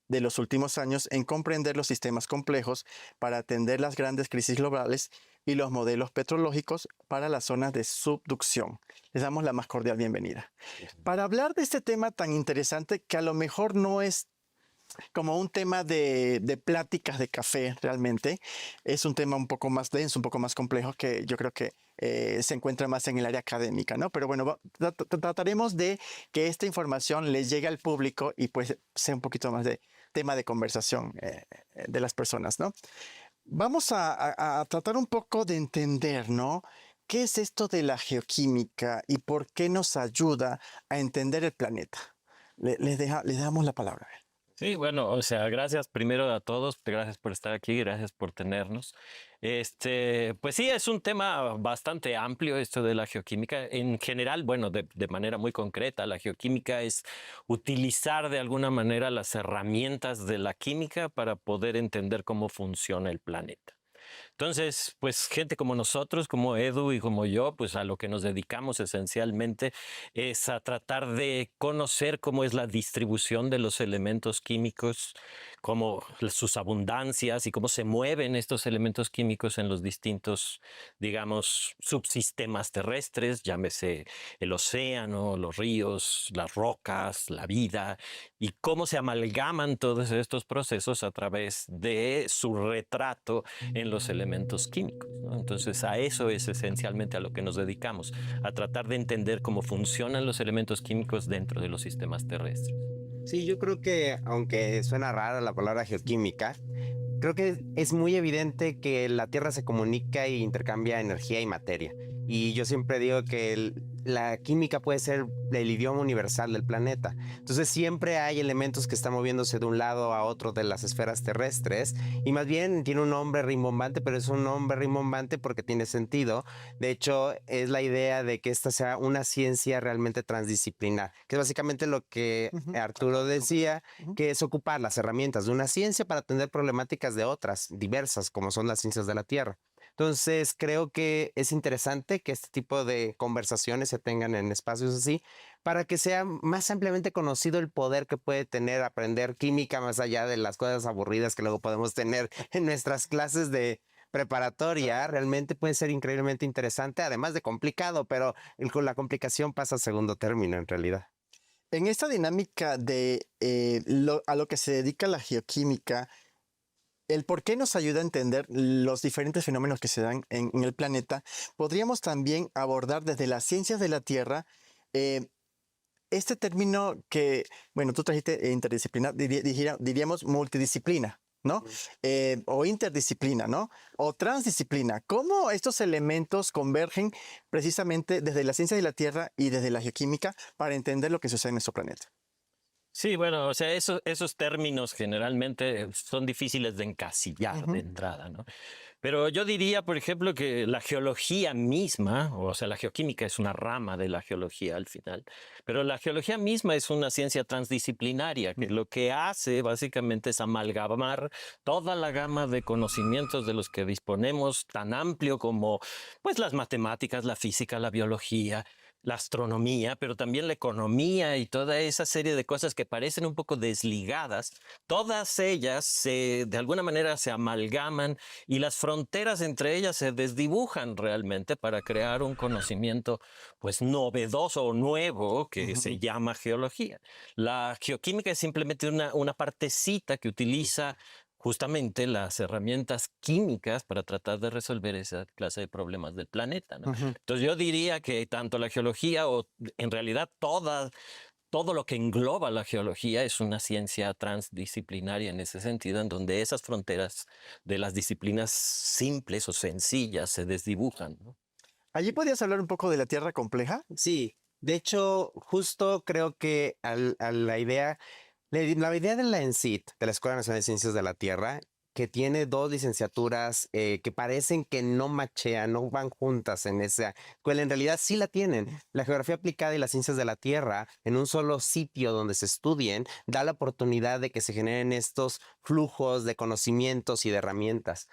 de los últimos años en comprender los sistemas complejos para atender las grandes crisis globales y los modelos petrológicos para las zonas de subducción. Les damos la más cordial bienvenida. Para hablar de este tema tan interesante que a lo mejor no es como un tema de pláticas de café realmente, es un tema un poco más denso, un poco más complejo que yo creo que se encuentra más en el área académica, ¿no? Pero bueno, trataremos de que esta información les llegue al público y pues sea un poquito más de tema de conversación de las personas, ¿no? Vamos a tratar un poco de entender, ¿no? ¿Qué es esto de la geoquímica y por qué nos ayuda a entender el planeta? Les damos la palabra. Sí, bueno, o sea, gracias primero a todos, gracias por estar aquí, gracias por tenernos. Pues sí, es un tema bastante amplio esto de la geoquímica. En general, bueno, de manera muy concreta, la geoquímica es utilizar de alguna manera las herramientas de la química para poder entender cómo funciona el planeta. Entonces, pues gente como nosotros, como Edu y como yo, pues a lo que nos dedicamos esencialmente es a tratar de conocer cómo es la distribución de los elementos químicos, cómo sus abundancias y cómo se mueven estos elementos químicos en los distintos, digamos, subsistemas terrestres, llámese el océano, los ríos, las rocas, la vida, y cómo se amalgaman todos estos procesos a través de su retrato en los elementos químicos, ¿no? Entonces a eso es esencialmente a lo que nos dedicamos, a tratar de entender cómo funcionan los elementos químicos dentro de los sistemas terrestres. Sí, yo creo que, aunque suena rara la palabra geoquímica, creo que es muy evidente que la Tierra se comunica e intercambia energía y materia. Y yo siempre digo que la química puede ser el idioma universal del planeta. Entonces siempre hay elementos que están moviéndose de un lado a otro de las esferas terrestres y más bien tiene un nombre rimbombante, pero es un nombre rimbombante porque tiene sentido. De hecho, es la idea de que esta sea una ciencia realmente transdisciplinar, que es básicamente lo que Arturo decía, que es ocupar las herramientas de una ciencia para atender problemáticas de otras diversas, como son las ciencias de la Tierra. Entonces, creo que es interesante que este tipo de conversaciones se tengan en espacios así para que sea más ampliamente conocido el poder que puede tener aprender química más allá de las cosas aburridas que luego podemos tener en nuestras clases de preparatoria. Realmente puede ser increíblemente interesante, además de complicado, pero la complicación pasa a segundo término en realidad. En esta dinámica de a lo que se dedica la geoquímica, el por qué nos ayuda a entender los diferentes fenómenos que se dan en el planeta, podríamos también abordar desde las ciencias de la Tierra este término que, bueno, tú trajiste interdisciplinar, diríamos multidisciplina, ¿no? O interdisciplina, ¿no? O transdisciplina. ¿Cómo estos elementos convergen precisamente desde la ciencia de la Tierra y desde la geoquímica para entender lo que sucede en nuestro planeta? Sí, bueno, o sea, esos términos generalmente son difíciles de encasillar de entrada, ¿no? Pero yo diría, por ejemplo, que la geología misma, o sea, la geoquímica es una rama de la geología al final, pero la geología misma es una ciencia transdisciplinaria que lo que hace básicamente es amalgamar toda la gama de conocimientos de los que disponemos, tan amplio como pues las matemáticas, la física, la biología, la astronomía, pero también la economía y toda esa serie de cosas que parecen un poco desligadas, todas ellas de alguna manera se amalgaman y las fronteras entre ellas se desdibujan realmente para crear un conocimiento pues novedoso o nuevo que se llama geología. La geoquímica es simplemente una partecita que utiliza justamente las herramientas químicas para tratar de resolver esa clase de problemas del planeta, ¿no? Entonces yo diría que tanto la geología o en realidad todo lo que engloba la geología es una ciencia transdisciplinaria en ese sentido, en donde esas fronteras de las disciplinas simples o sencillas se desdibujan, ¿no? ¿Allí podrías hablar un poco de la Tierra compleja? Sí, de hecho, justo creo que a la idea, la idea de la ENCIT, de la Escuela Nacional de Ciencias de la Tierra, que tiene dos licenciaturas que parecen que no machean, no van juntas en esa escuela, en realidad sí la tienen. La geografía aplicada y las ciencias de la Tierra, en un solo sitio donde se estudien, da la oportunidad de que se generen estos flujos de conocimientos y de herramientas.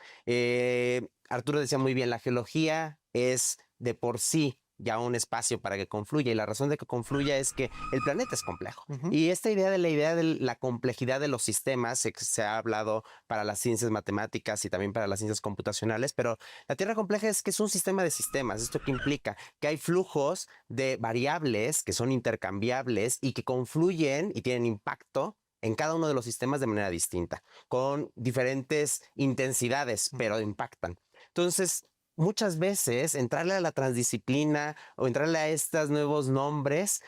Arturo decía muy bien, la geología es de por sí ya un espacio para que confluya, y la razón de que confluya es que el planeta es complejo. Y esta idea de la complejidad de los sistemas se ha hablado para las ciencias matemáticas y también para las ciencias computacionales, pero la Tierra compleja es que es un sistema de sistemas. ¿Esto qué implica? Que hay flujos de variables que son intercambiables y que confluyen y tienen impacto en cada uno de los sistemas de manera distinta, con diferentes intensidades, pero impactan. Entonces, muchas veces entrarle a la transdisciplina o entrarle a estos nuevos nombres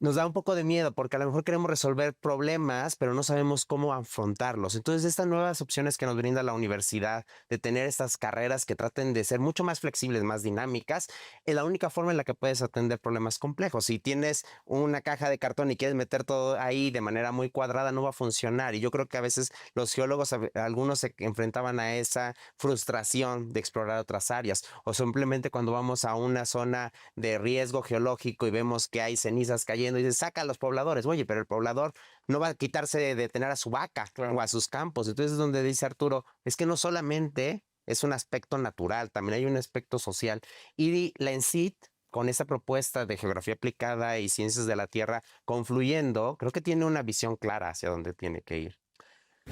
nos da un poco de miedo porque a lo mejor queremos resolver problemas, pero no sabemos cómo afrontarlos. Entonces, estas nuevas opciones que nos brinda la universidad de tener estas carreras que traten de ser mucho más flexibles, más dinámicas, es la única forma en la que puedes atender problemas complejos. Si tienes una caja de cartón y quieres meter todo ahí de manera muy cuadrada, no va a funcionar. Y yo creo que a veces los geólogos, algunos se enfrentaban a esa frustración de explorar otras áreas, o simplemente cuando vamos a una zona de riesgo geológico y vemos que hay cenizas cayendo, y dice, saca a los pobladores. Oye, pero el poblador no va a quitarse de tener a su vaca o a sus campos. Entonces es donde dice Arturo, es que no solamente es un aspecto natural, también hay un aspecto social. Y la ENCIT, con esa propuesta de geografía aplicada y ciencias de la Tierra confluyendo, creo que tiene una visión clara hacia dónde tiene que ir.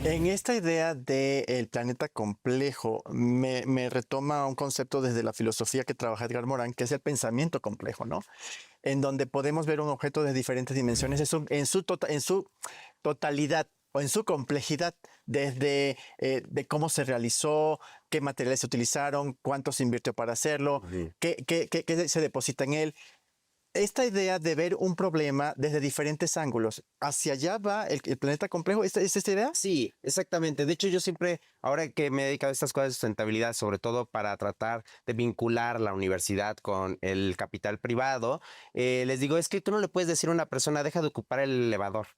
En esta idea del planeta complejo, me retoma un concepto desde la filosofía que trabaja Edgar Morin, que es el pensamiento complejo, ¿no? En donde podemos ver un objeto de diferentes dimensiones en su totalidad o en su complejidad, desde de cómo se realizó, qué materiales se utilizaron, cuánto se invirtió para hacerlo, qué se deposita en él. Esta idea de ver un problema desde diferentes ángulos, ¿hacia allá va el planeta complejo? ¿Es esta idea? Sí, exactamente. De hecho, yo siempre, ahora que me he dedicado a estas cosas de sustentabilidad, sobre todo para tratar de vincular la universidad con el capital privado, les digo, es que tú no le puedes decir a una persona, deja de ocupar el elevador.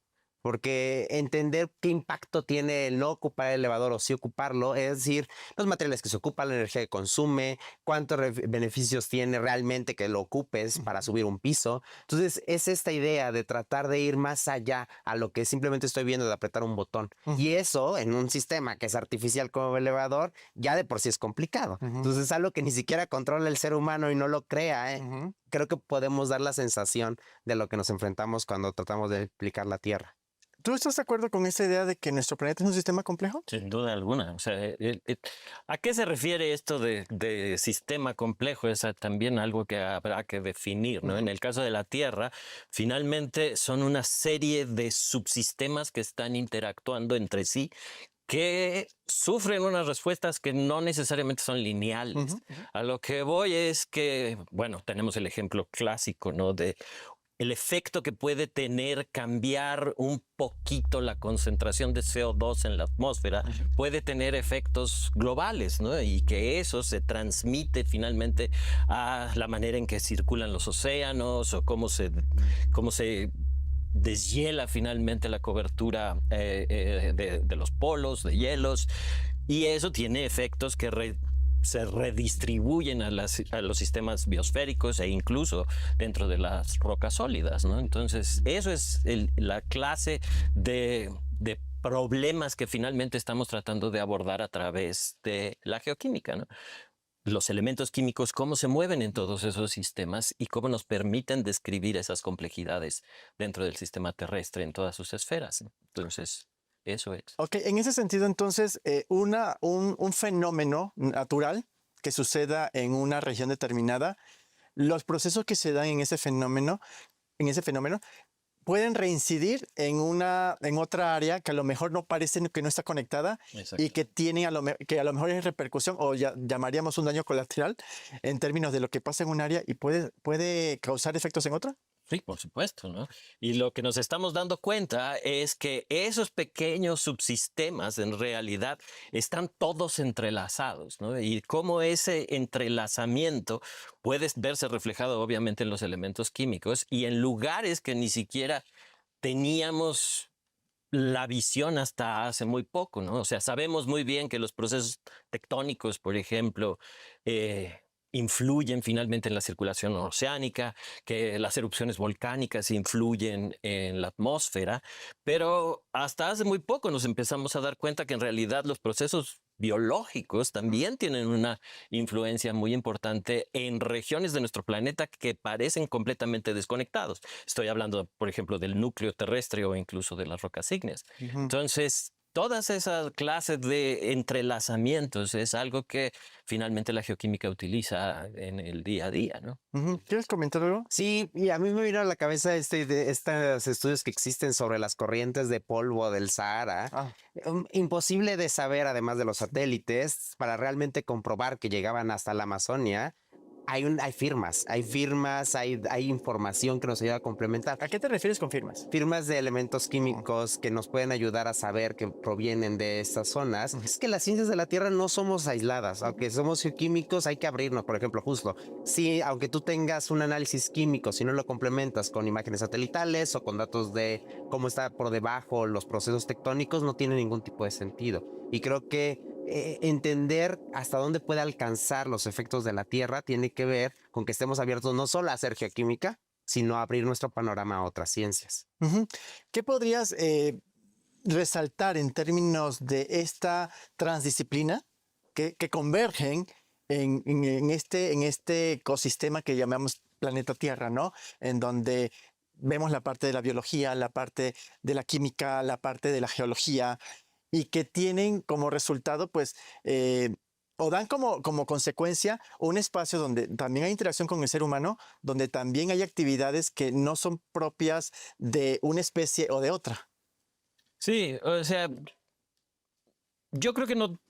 Porque entender qué impacto tiene el no ocupar el elevador o sí ocuparlo, es decir, los materiales que se ocupan, la energía que consume, cuántos beneficios tiene realmente que lo ocupes para subir un piso. Entonces, es esta idea de tratar de ir más allá a lo que simplemente estoy viendo de apretar un botón. Y eso, en un sistema que es artificial como el elevador, ya de por sí es complicado. Entonces, es algo que ni siquiera controla el ser humano y no lo crea, ¿eh? Creo que podemos dar la sensación de lo que nos enfrentamos cuando tratamos de explicar la Tierra. ¿Tú estás de acuerdo con esa idea de que nuestro planeta es un sistema complejo? Sin duda alguna. O sea, ¿a qué se refiere esto de sistema complejo? Es también algo que habrá que definir, ¿no? En el caso de la Tierra, finalmente son una serie de subsistemas que están interactuando entre sí, que sufren unas respuestas que no necesariamente son lineales. A lo que voy es que, bueno, tenemos el ejemplo clásico, ¿no? De el efecto que puede tener cambiar un poquito la concentración de CO2 en la atmósfera puede tener efectos globales, ¿no? Y que eso se transmite finalmente a la manera en que circulan los océanos o cómo se deshiela finalmente la cobertura de los polos, de hielos, y eso tiene efectos que se redistribuyen a los sistemas biosféricos e incluso dentro de las rocas sólidas, ¿no? Entonces, eso es la clase de problemas que finalmente estamos tratando de abordar a través de la geoquímica, ¿no? Los elementos químicos, cómo se mueven en todos esos sistemas y cómo nos permiten describir esas complejidades dentro del sistema terrestre en todas sus esferas. Entonces, eso es. Ok, en ese sentido, entonces, un fenómeno natural que suceda en una región determinada, los procesos que se dan en ese fenómeno pueden reincidir en otra área que a lo mejor no parece que no está conectada. Exacto. Y que tiene que a lo mejor es repercusión o llamaríamos un daño colateral en términos de lo que pasa en un área y puede causar efectos en otra. Sí, por supuesto, ¿no? Y lo que nos estamos dando cuenta es que esos pequeños subsistemas en realidad están todos entrelazados, ¿no? Y cómo ese entrelazamiento puede verse reflejado obviamente en los elementos químicos y en lugares que ni siquiera teníamos la visión hasta hace muy poco, ¿no? O sea, sabemos muy bien que los procesos tectónicos, por ejemplo, influyen finalmente en la circulación oceánica, que las erupciones volcánicas influyen en la atmósfera, pero hasta hace muy poco nos empezamos a dar cuenta que en realidad los procesos biológicos también tienen una influencia muy importante en regiones de nuestro planeta que parecen completamente desconectados. Estoy hablando, por ejemplo, del núcleo terrestre o incluso de las rocas ígneas. Entonces, todas esas clases de entrelazamientos es algo que finalmente la geoquímica utiliza en el día a día, ¿no? ¿Quieres comentar algo? Sí, y a mí me vino a la cabeza estos estudios que existen sobre las corrientes de polvo del Sahara. Imposible de saber, además de los satélites, para realmente comprobar que llegaban hasta la Amazonia. Hay firmas, hay información que nos ayuda a complementar. ¿A qué te refieres con firmas? Firmas de elementos químicos que nos pueden ayudar a saber que provienen de estas zonas. Es que las ciencias de la Tierra no somos aisladas. Aunque somos geoquímicos, hay que abrirnos. Por ejemplo, justo, si aunque tú tengas un análisis químico, si no lo complementas con imágenes satelitales o con datos de cómo está por debajo los procesos tectónicos, no tiene ningún tipo de sentido. Y creo que entender hasta dónde puede alcanzar los efectos de la Tierra tiene que ver con que estemos abiertos no solo a hacer geoquímica, sino a abrir nuestro panorama a otras ciencias. ¿Qué podrías resaltar en términos de esta transdisciplina que convergen en este ecosistema que llamamos planeta Tierra, ¿no? En donde vemos la parte de la biología, la parte de la química, la parte de la geología, y que tienen como resultado, pues, o dan como consecuencia un espacio donde también hay interacción con el ser humano, donde también hay actividades que no son propias de una especie o de otra. Sí, o sea, yo creo que no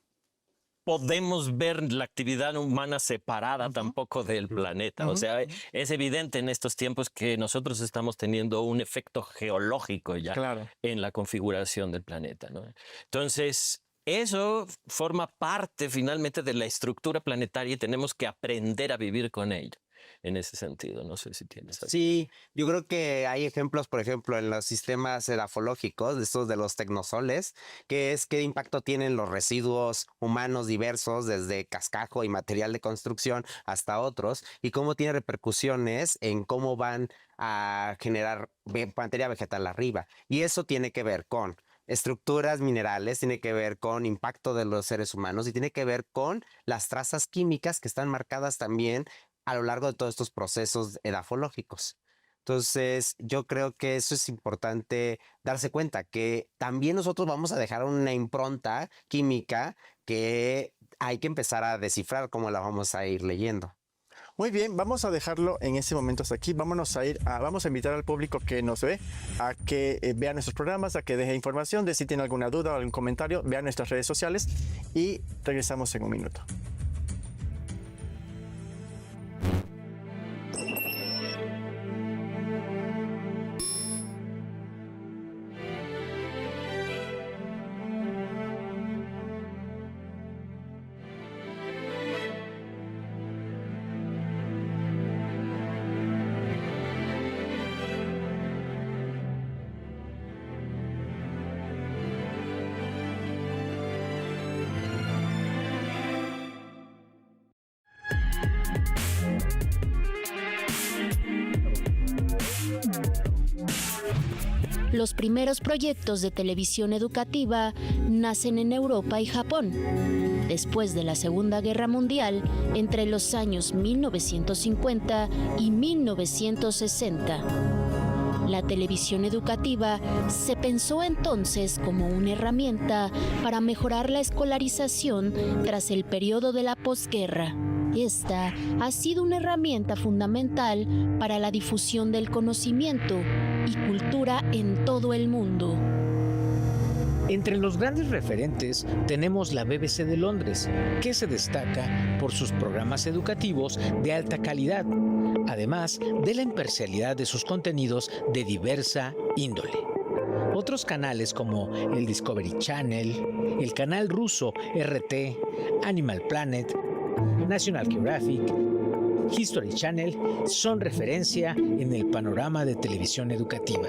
podemos ver la actividad humana separada tampoco del planeta. O sea, es evidente en estos tiempos que nosotros estamos teniendo un efecto geológico ya en la configuración del planeta, ¿no? Entonces, eso forma parte finalmente de la estructura planetaria y tenemos que aprender a vivir con ello. En ese sentido, no sé si tienes algo. Sí, yo creo que hay ejemplos, por ejemplo, en los sistemas edafológicos, estos de los tecnosoles, que es qué impacto tienen los residuos humanos diversos, desde cascajo y material de construcción hasta otros, y cómo tiene repercusiones en cómo van a generar materia vegetal arriba. Y eso tiene que ver con estructuras minerales, tiene que ver con impacto de los seres humanos y tiene que ver con las trazas químicas que están marcadas también a lo largo de todos estos procesos edafológicos. Entonces, yo creo que eso es importante darse cuenta, que también nosotros vamos a dejar una impronta química que hay que empezar a descifrar cómo la vamos a ir leyendo. Muy bien, vamos a dejarlo en ese momento hasta aquí. Vamos a invitar al público que nos ve a que vea nuestros programas, a que deje información de si tiene alguna duda o algún comentario, vea nuestras redes sociales y regresamos en un minuto. Los primeros proyectos de televisión educativa nacen en Europa y Japón. Después de la Segunda Guerra Mundial, entre los años 1950 y 1960. La televisión educativa se pensó entonces como una herramienta para mejorar la escolarización tras el periodo de la posguerra. Esta ha sido una herramienta fundamental para la difusión del conocimiento y cultura en todo el mundo. Entre los grandes referentes tenemos la BBC de Londres, que se destaca por sus programas educativos de alta calidad, además de la imparcialidad de sus contenidos de diversa índole. Otros canales como el Discovery Channel, el canal ruso RT, Animal Planet, National Geographic, History Channel son referencia en el panorama de televisión educativa.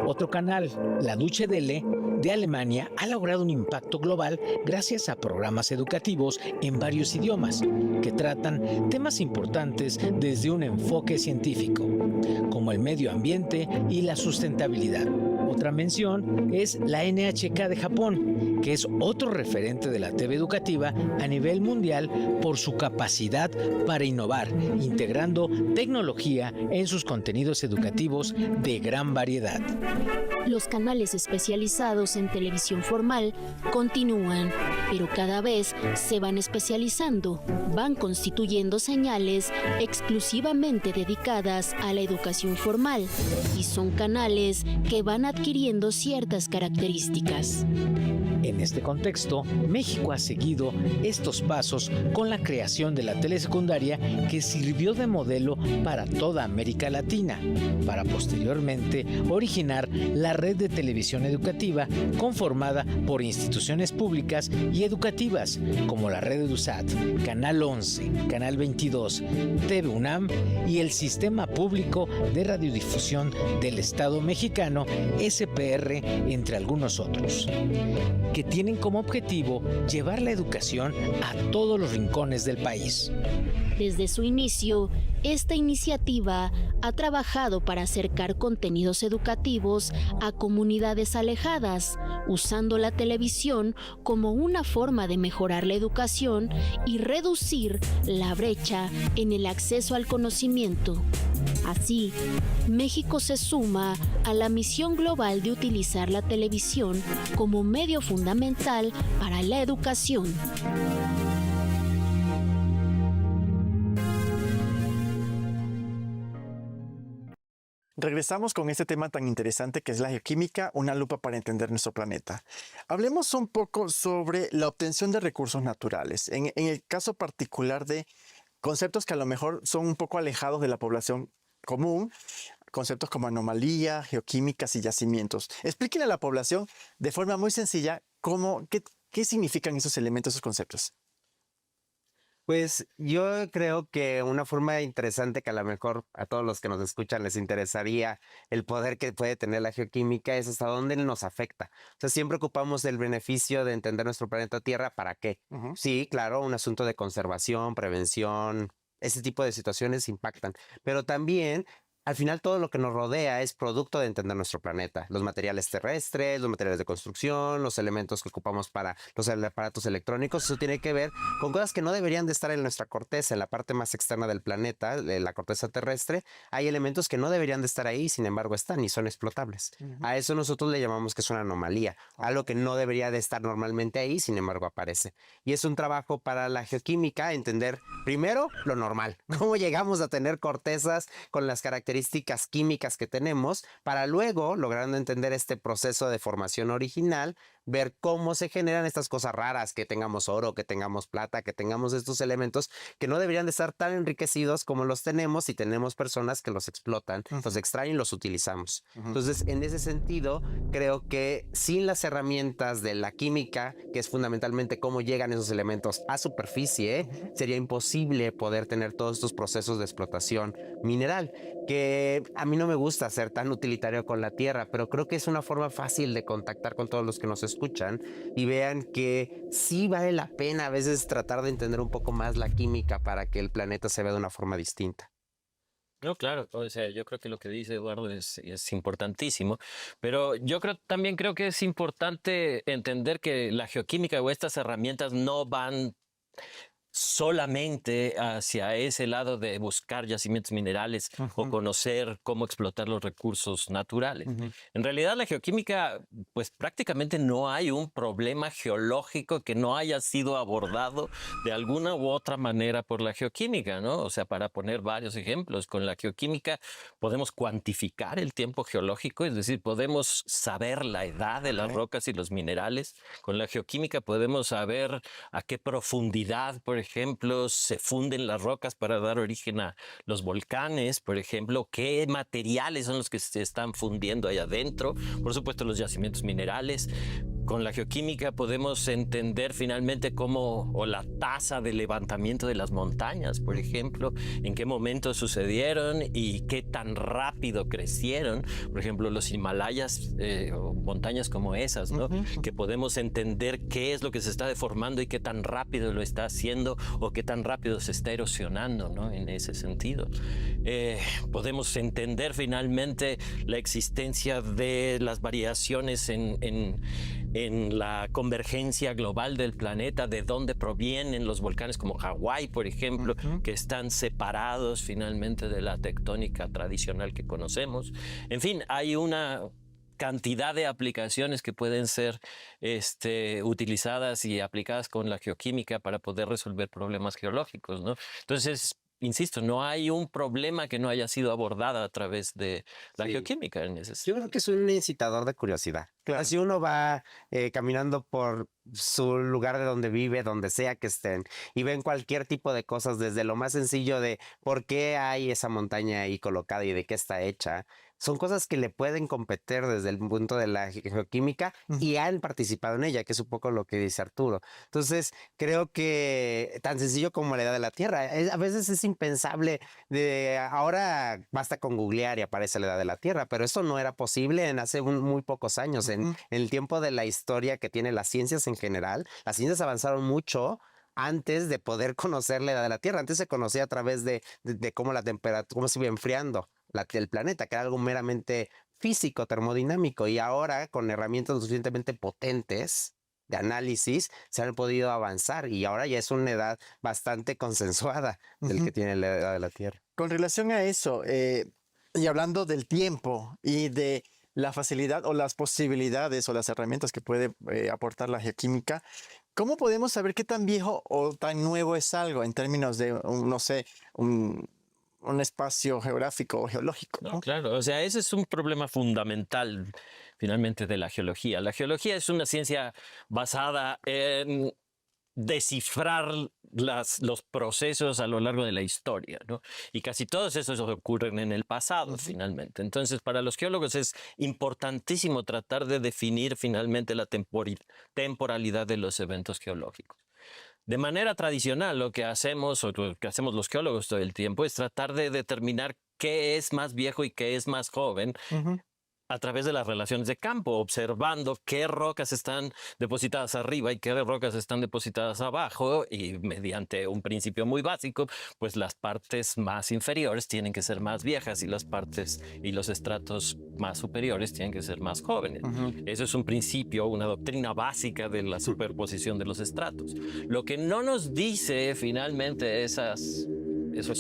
Otro canal, la Deutsche Welle, de Alemania, ha logrado un impacto global gracias a programas educativos en varios idiomas que tratan temas importantes desde un enfoque científico, como el medio ambiente y la sustentabilidad. Otra mención es la NHK de Japón, que es otro referente de la TV educativa a nivel mundial por su capacidad para innovar, integrando tecnología en sus contenidos educativos de gran variedad. Los canales especializados en televisión formal continúan, pero cada vez se van especializando, van constituyendo señales exclusivamente dedicadas a la educación formal y son canales que van adquiriendo ciertas características. En este contexto, México ha seguido estos pasos con la creación de la telesecundaria que sirvió de modelo para toda América Latina, para posteriormente originar la red de televisión educativa conformada por instituciones públicas y educativas como la red EduSat, Canal 11, Canal 22, TV UNAM y el Sistema Público de Radiodifusión del Estado Mexicano, SPR, entre algunos otros, que tienen como objetivo llevar la educación a todos los rincones del país. Desde su inicio, esta iniciativa ha trabajado para acercar contenidos educativos a comunidades alejadas, usando la televisión como una forma de mejorar la educación y reducir la brecha en el acceso al conocimiento. Así, México se suma a la misión global de utilizar la televisión como medio fundamental para la educación. Regresamos con este tema tan interesante que es la geoquímica, una lupa para entender nuestro planeta. Hablemos un poco sobre la obtención de recursos naturales, en el caso particular de conceptos que a lo mejor son un poco alejados de la población común, conceptos como anomalía, geoquímicas y yacimientos. Explíquenle a la población de forma muy sencilla qué significan esos elementos, esos conceptos. Pues yo creo que una forma interesante que a lo mejor a todos los que nos escuchan les interesaría el poder que puede tener la geoquímica es hasta dónde nos afecta. O sea, siempre ocupamos el beneficio de entender nuestro planeta Tierra, ¿para qué? Sí, claro, un asunto de conservación, prevención, ese tipo de situaciones impactan, pero también al final todo lo que nos rodea es producto de entender nuestro planeta. Los materiales terrestres, los materiales de construcción, los elementos que ocupamos para los aparatos electrónicos, eso tiene que ver con cosas que no deberían de estar en nuestra corteza, en la parte más externa del planeta, de la corteza terrestre. Hay elementos que no deberían de estar ahí, sin embargo están y son explotables. A eso nosotros le llamamos que es una anomalía, algo que no debería de estar normalmente ahí, sin embargo aparece. Y es un trabajo para la geoquímica entender primero lo normal, cómo llegamos a tener cortezas con las características químicas que tenemos, para luego, logrando entender este proceso de formación original, ver cómo se generan estas cosas raras, que tengamos oro, que tengamos plata, que tengamos estos elementos que no deberían de estar tan enriquecidos como los tenemos, y tenemos personas que los explotan, los extraen y los utilizamos. Entonces, en ese sentido, creo que sin las herramientas de la química, que es fundamentalmente cómo llegan esos elementos a superficie, sería imposible poder tener todos estos procesos de explotación mineral, que a mí no me gusta ser tan utilitario con la tierra, pero creo que es una forma fácil de contactar con todos los que nos escuchan y vean que sí vale la pena a veces tratar de entender un poco más la química para que el planeta se vea de una forma distinta. No, claro, o sea, yo creo que lo que dice Eduardo es importantísimo, pero también creo que es importante entender que la geoquímica o estas herramientas no van solamente hacia ese lado de buscar yacimientos minerales o Ujú, conocer cómo explotar los recursos naturales. ujú. En realidad la geoquímica, pues prácticamente no hay un problema geológico que no haya sido abordado de alguna u otra manera por la geoquímica, ¿no? O sea, para poner varios ejemplos, con la geoquímica podemos cuantificar el tiempo geológico, es decir, podemos saber la edad de las Ok. rocas y los minerales. Con la geoquímica podemos saber a qué profundidad, por ejemplo, se funden las rocas para dar origen a los volcanes, por ejemplo, qué materiales son los que se están fundiendo ahí adentro, por supuesto los yacimientos minerales. Con la geoquímica podemos entender finalmente cómo o la tasa de levantamiento de las montañas, por ejemplo, en qué momento sucedieron y qué tan rápido crecieron. Por ejemplo, los Himalayas o montañas como esas, ¿no? Ujú, Que podemos entender qué es lo que se está deformando y qué tan rápido lo está haciendo o qué tan rápido se está erosionando, ¿no? En ese sentido. Podemos entender finalmente la existencia de las variaciones en la convergencia global del planeta, de dónde provienen los volcanes como Hawái, por ejemplo, ujú. que están separados finalmente de la tectónica tradicional que conocemos. En fin, hay una cantidad de aplicaciones que pueden ser utilizadas y aplicadas con la geoquímica para poder resolver problemas geológicos, ¿no? Entonces, insisto, no hay un problema que no haya sido abordado a través de la Sí. geoquímica en ese Yo creo que es un incitador de curiosidad. Claro. Si uno va caminando por su lugar de donde vive, donde sea que estén, y ven cualquier tipo de cosas, desde lo más sencillo de por qué hay esa montaña ahí colocada y de qué está hecha, son cosas que le pueden competir desde el punto de la geoquímica Ujú. y han participado en ella, que es un poco lo que dice Arturo. Entonces, creo que tan sencillo como la edad de la Tierra, a veces es impensable de ahora basta con googlear y aparece la edad de la Tierra, pero eso no era posible en hace muy pocos años. Ujú. En el tiempo de la historia que tiene las ciencias en general, las ciencias avanzaron mucho antes de poder conocer la edad de la Tierra. Antes se conocía a través de cómo la temperatura, cómo se iba enfriando el planeta, que era algo meramente físico, termodinámico, y ahora con herramientas lo suficientemente potentes de análisis se han podido avanzar y ahora ya es una edad bastante consensuada del Ujú. que tiene la edad de la Tierra. Con relación a eso, y hablando del tiempo y de la facilidad o las posibilidades o las herramientas que puede aportar la geoquímica, ¿cómo podemos saber qué tan viejo o tan nuevo es algo en términos de, no sé, un espacio geográfico o geológico, No, ¿no? claro, o sea, ese es un problema fundamental finalmente de la geología. La geología es una ciencia basada en descifrar los procesos a lo largo de la historia, ¿no? Y casi todos esos ocurren en el pasado, Ujú. finalmente. Entonces, para los geólogos es importantísimo tratar de definir finalmente la temporalidad de los eventos geológicos. De manera tradicional, lo que hacemos o lo que hacemos los geólogos todo el tiempo es tratar de determinar qué es más viejo y qué es más joven Ujú. a través de las relaciones de campo, observando qué rocas están depositadas arriba y qué rocas están depositadas abajo, y mediante un principio muy básico, pues las partes más inferiores tienen que ser más viejas y las partes y los estratos más superiores tienen que ser más jóvenes. Ujú. Eso es un principio, una doctrina básica de la superposición de los estratos. Lo que no nos dice finalmente esos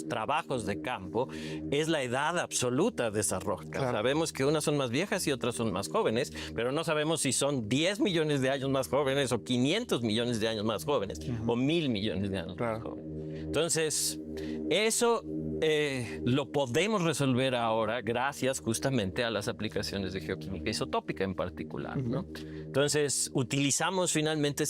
trabajos de campo es la edad absoluta de esas rocas. Claro. Sabemos que unas son más viejas y otras son más jóvenes, pero no sabemos si son 10 millones de años más jóvenes o 500 millones de años más jóvenes o 1.000 millones de años más Claro. jóvenes. Entonces, eso lo podemos resolver ahora gracias justamente a las aplicaciones de geoquímica isotópica en particular, ¿no? Entonces, utilizamos finalmente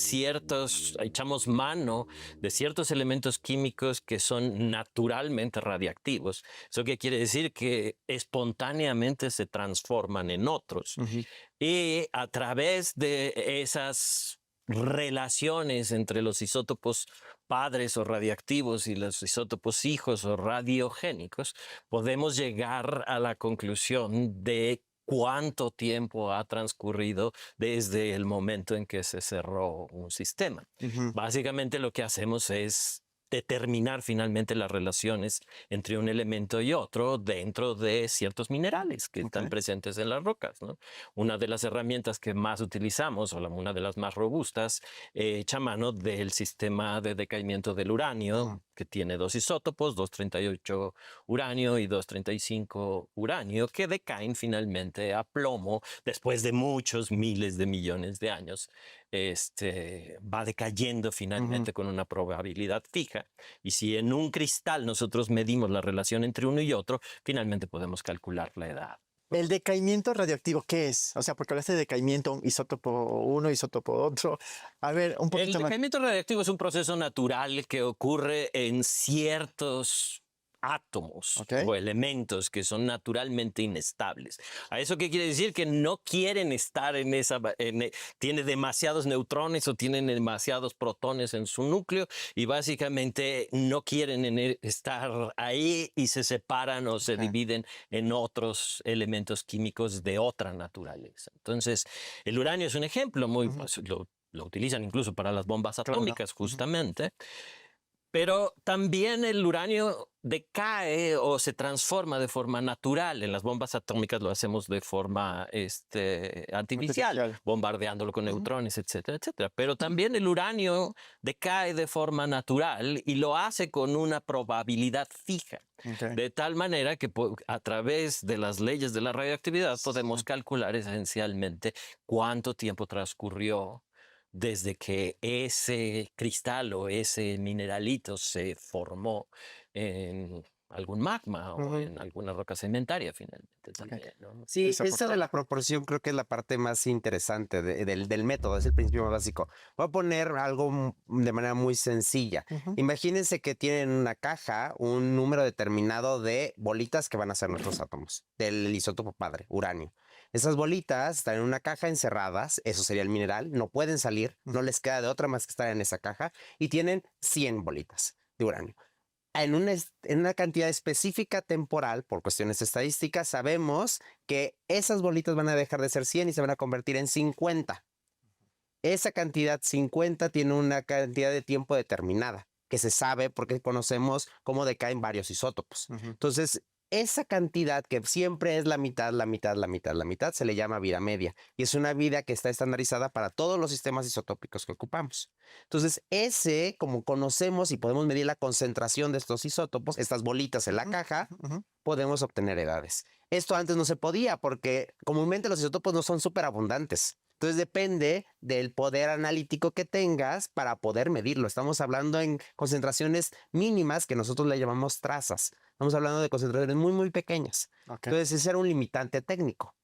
echamos mano de ciertos elementos químicos que son naturalmente radiactivos. ¿Eso qué quiere decir? Que espontáneamente se transforman en otros. Ujú. Y a través de esas relaciones entre los isótopos padres o radiactivos y los isótopos hijos o radiogénicos, podemos llegar a la conclusión de cuánto tiempo ha transcurrido desde el momento en que se cerró un sistema. Ujú. Básicamente lo que hacemos es determinar finalmente las relaciones entre un elemento y otro dentro de ciertos minerales que están presentes en las rocas, ¿no? Una de las herramientas que más utilizamos, o una de las más robustas, echa mano del sistema de decaimiento del uranio, que tiene dos isótopos, 238 uranio y 235 uranio, que decaen finalmente a plomo después de muchos miles de millones de años. Va decayendo finalmente con una probabilidad fija. Y si en un cristal nosotros medimos la relación entre uno y otro, finalmente podemos calcular la edad. ¿El decaimiento radioactivo qué es? O sea, porque hablaste de decaimiento, isótopo uno, isótopo otro. A ver, un poquito El más. decaimiento radiactivo es un proceso natural que ocurre en ciertos átomos o elementos que son naturalmente inestables. ¿A eso qué quiere decir? Que no quieren estar en esa... tiene demasiados neutrones o tienen demasiados protones en su núcleo y básicamente no quieren estar ahí y se separan o se dividen en otros elementos químicos de otra naturaleza. Entonces, el uranio es un ejemplo muy... pues, lo utilizan incluso para las bombas atómicas, justamente. Pero también el uranio decae o se transforma de forma natural. En las bombas atómicas lo hacemos de forma artificial, bombardeándolo con neutrones, etcétera, etcétera. Pero también el uranio decae de forma natural y lo hace con una probabilidad fija. De tal manera que a través de las leyes de la radioactividad podemos calcular esencialmente cuánto tiempo transcurrió desde que ese cristal o ese mineralito se formó en algún magma o en alguna roca sedimentaria finalmente también, ¿no? Sí, esa de la proporción creo que es la parte más interesante del método, es el principio más básico. Voy a poner algo de manera muy sencilla. Imagínense que tienen en una caja un número determinado de bolitas que van a ser nuestros átomos, del isótopo padre, uranio. Esas bolitas están en una caja encerradas, eso sería el mineral, no pueden salir, no les queda de otra más que estar en esa caja y tienen 100 bolitas de uranio. En una cantidad específica temporal, por cuestiones estadísticas, sabemos que esas bolitas van a dejar de ser 100 y se van a convertir en 50. Esa cantidad 50 tiene una cantidad de tiempo determinada, que se sabe porque conocemos cómo decaen varios isótopos. Entonces, esa cantidad que siempre es la mitad, la mitad, la mitad, la mitad, se le llama vida media. Y es una vida que está estandarizada para todos los sistemas isotópicos que ocupamos. Entonces, como conocemos y podemos medir la concentración de estos isótopos, estas bolitas en la caja, podemos obtener edades. Esto antes no se podía porque comúnmente los isótopos no son súper abundantes. Entonces depende del poder analítico que tengas para poder medirlo. Estamos hablando en concentraciones mínimas que nosotros le llamamos trazas. Estamos hablando de concentraciones muy, muy pequeñas. Entonces ese era un limitante técnico.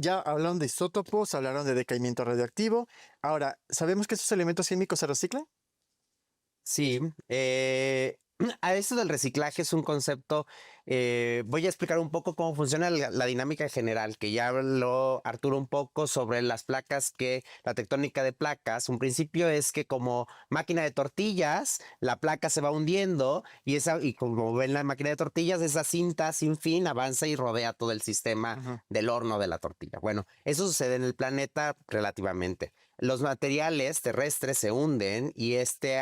Ya hablaron de isótopos, hablaron de decaimiento radioactivo. Ahora, ¿sabemos que esos elementos químicos se reciclan? Sí. A esto del reciclaje es un concepto, voy a explicar un poco cómo funciona la dinámica general, que ya habló Arturo un poco sobre las placas, la tectónica de placas. Un principio es que como máquina de tortillas, la placa se va hundiendo y como ven la máquina de tortillas, esa cinta sin fin avanza y rodea todo el sistema del horno de la tortilla. Bueno, eso sucede en el planeta relativamente. Los materiales terrestres se hunden y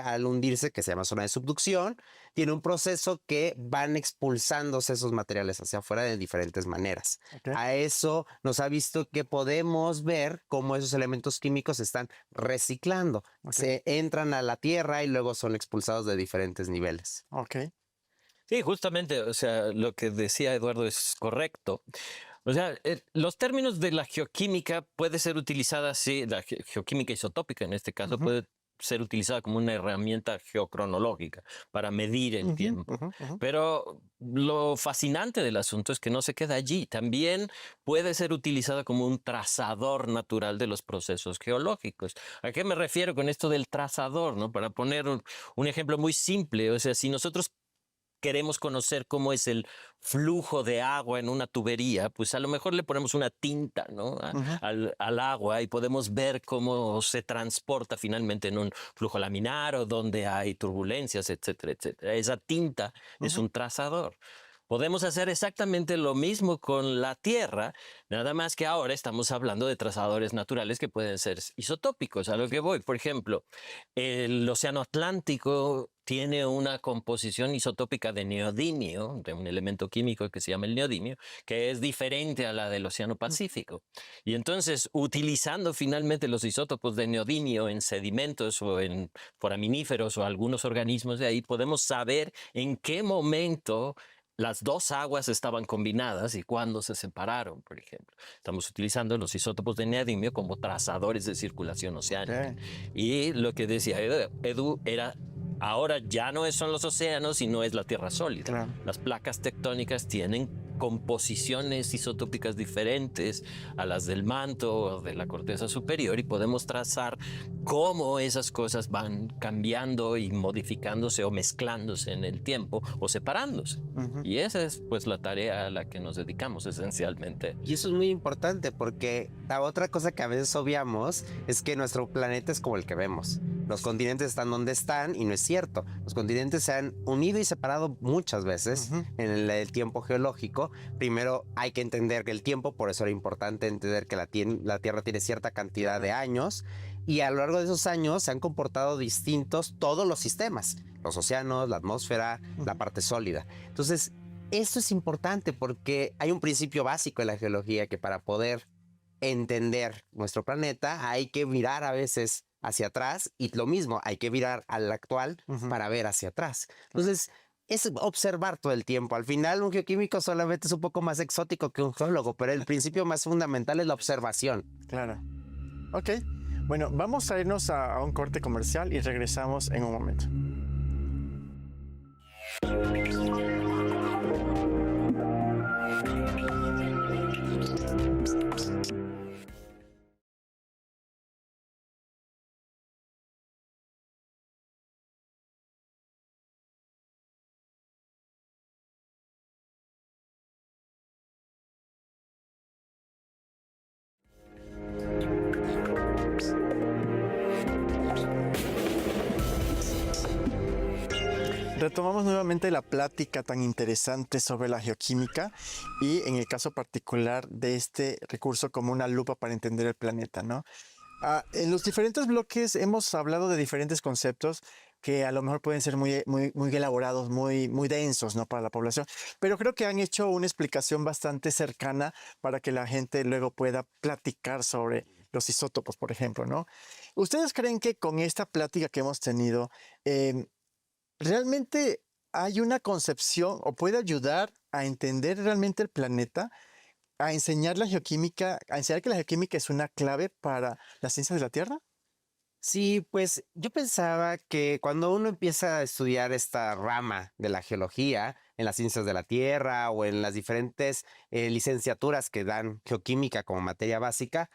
al hundirse, que se llama zona de subducción, tiene un proceso que van expulsándose esos materiales hacia afuera de diferentes maneras. A eso nos ha visto que podemos ver cómo esos elementos químicos se están reciclando. Se entran a la tierra y luego son expulsados de diferentes niveles. Sí, justamente, o sea, lo que decía Eduardo es correcto. O sea, los términos de la geoquímica puede ser utilizada así, la geoquímica isotópica en este caso puede ser utilizada como una herramienta geocronológica para medir el tiempo. Pero lo fascinante del asunto es que no se queda allí. También puede ser utilizada como un trazador natural de los procesos geológicos. ¿A qué me refiero con esto del trazador, no? Para poner un ejemplo muy simple, o sea, si nosotros queremos conocer cómo es el flujo de agua en una tubería, pues a lo mejor le ponemos una tinta, ¿no? al agua y podemos ver cómo se transporta finalmente en un flujo laminar o donde hay turbulencias, etcétera, etcétera. Esa tinta es un trazador. Podemos hacer exactamente lo mismo con la Tierra, nada más que ahora estamos hablando de trazadores naturales que pueden ser isotópicos. A lo que voy, por ejemplo, el Océano Atlántico tiene una composición isotópica de neodimio, de un elemento químico que se llama el neodimio, que es diferente a la del Océano Pacífico. Y entonces, utilizando finalmente los isótopos de neodimio en sedimentos o en foraminíferos o algunos organismos de ahí, podemos saber en qué momento las dos aguas estaban combinadas y cuándo se separaron, por ejemplo. Estamos utilizando los isótopos de neodimio como trazadores de circulación oceánica. Ok. Y lo que decía Edu era, ahora ya no son los océanos y no es la Tierra sólida. Claro. Las placas tectónicas tienen composiciones isotópicas diferentes a las del manto o de la corteza superior y podemos trazar cómo esas cosas van cambiando y modificándose o mezclándose en el tiempo o separándose. Y esa es pues la tarea a la que nos dedicamos esencialmente. Y eso es muy importante porque la otra cosa que a veces obviamos es que nuestro planeta es como el que vemos. Los continentes están donde están y no es cierto. Los continentes se han unido y separado muchas veces en el tiempo geológico. Primero hay que entender que el tiempo, por eso era importante entender que la Tierra tiene cierta cantidad de años y a lo largo de esos años se han comportado distintos todos los sistemas. Los océanos, la atmósfera, la parte sólida. Entonces, esto es importante porque hay un principio básico en la geología que para poder entender nuestro planeta hay que mirar a veces hacia atrás y lo mismo, hay que mirar al actual para ver hacia atrás. Entonces, es observar todo el tiempo. Al final, un geoquímico solamente es un poco más exótico que un geólogo, pero el principio más fundamental es la observación. Claro. Ok. Bueno, vamos a irnos a un corte comercial y regresamos en un momento. Retomamos nuevamente la plática tan interesante sobre la geoquímica y en el caso particular de este recurso como una lupa para entender el planeta, ¿no? En los diferentes bloques hemos hablado de diferentes conceptos que a lo mejor pueden ser muy elaborados, muy densos, ¿no? Para la población, pero creo que han hecho una explicación bastante cercana para que la gente luego pueda platicar sobre los isótopos, por ejemplo, ¿no? ¿Ustedes creen que con esta plática que hemos tenido, realmente hay una concepción o puede ayudar a entender realmente el planeta, a enseñar la geoquímica, a enseñar que la geoquímica es una clave para las ciencias de la Tierra? Sí, pues yo pensaba que cuando uno empieza a estudiar esta rama de la geología en las ciencias de la Tierra o en las diferentes licenciaturas que dan geoquímica como materia básica,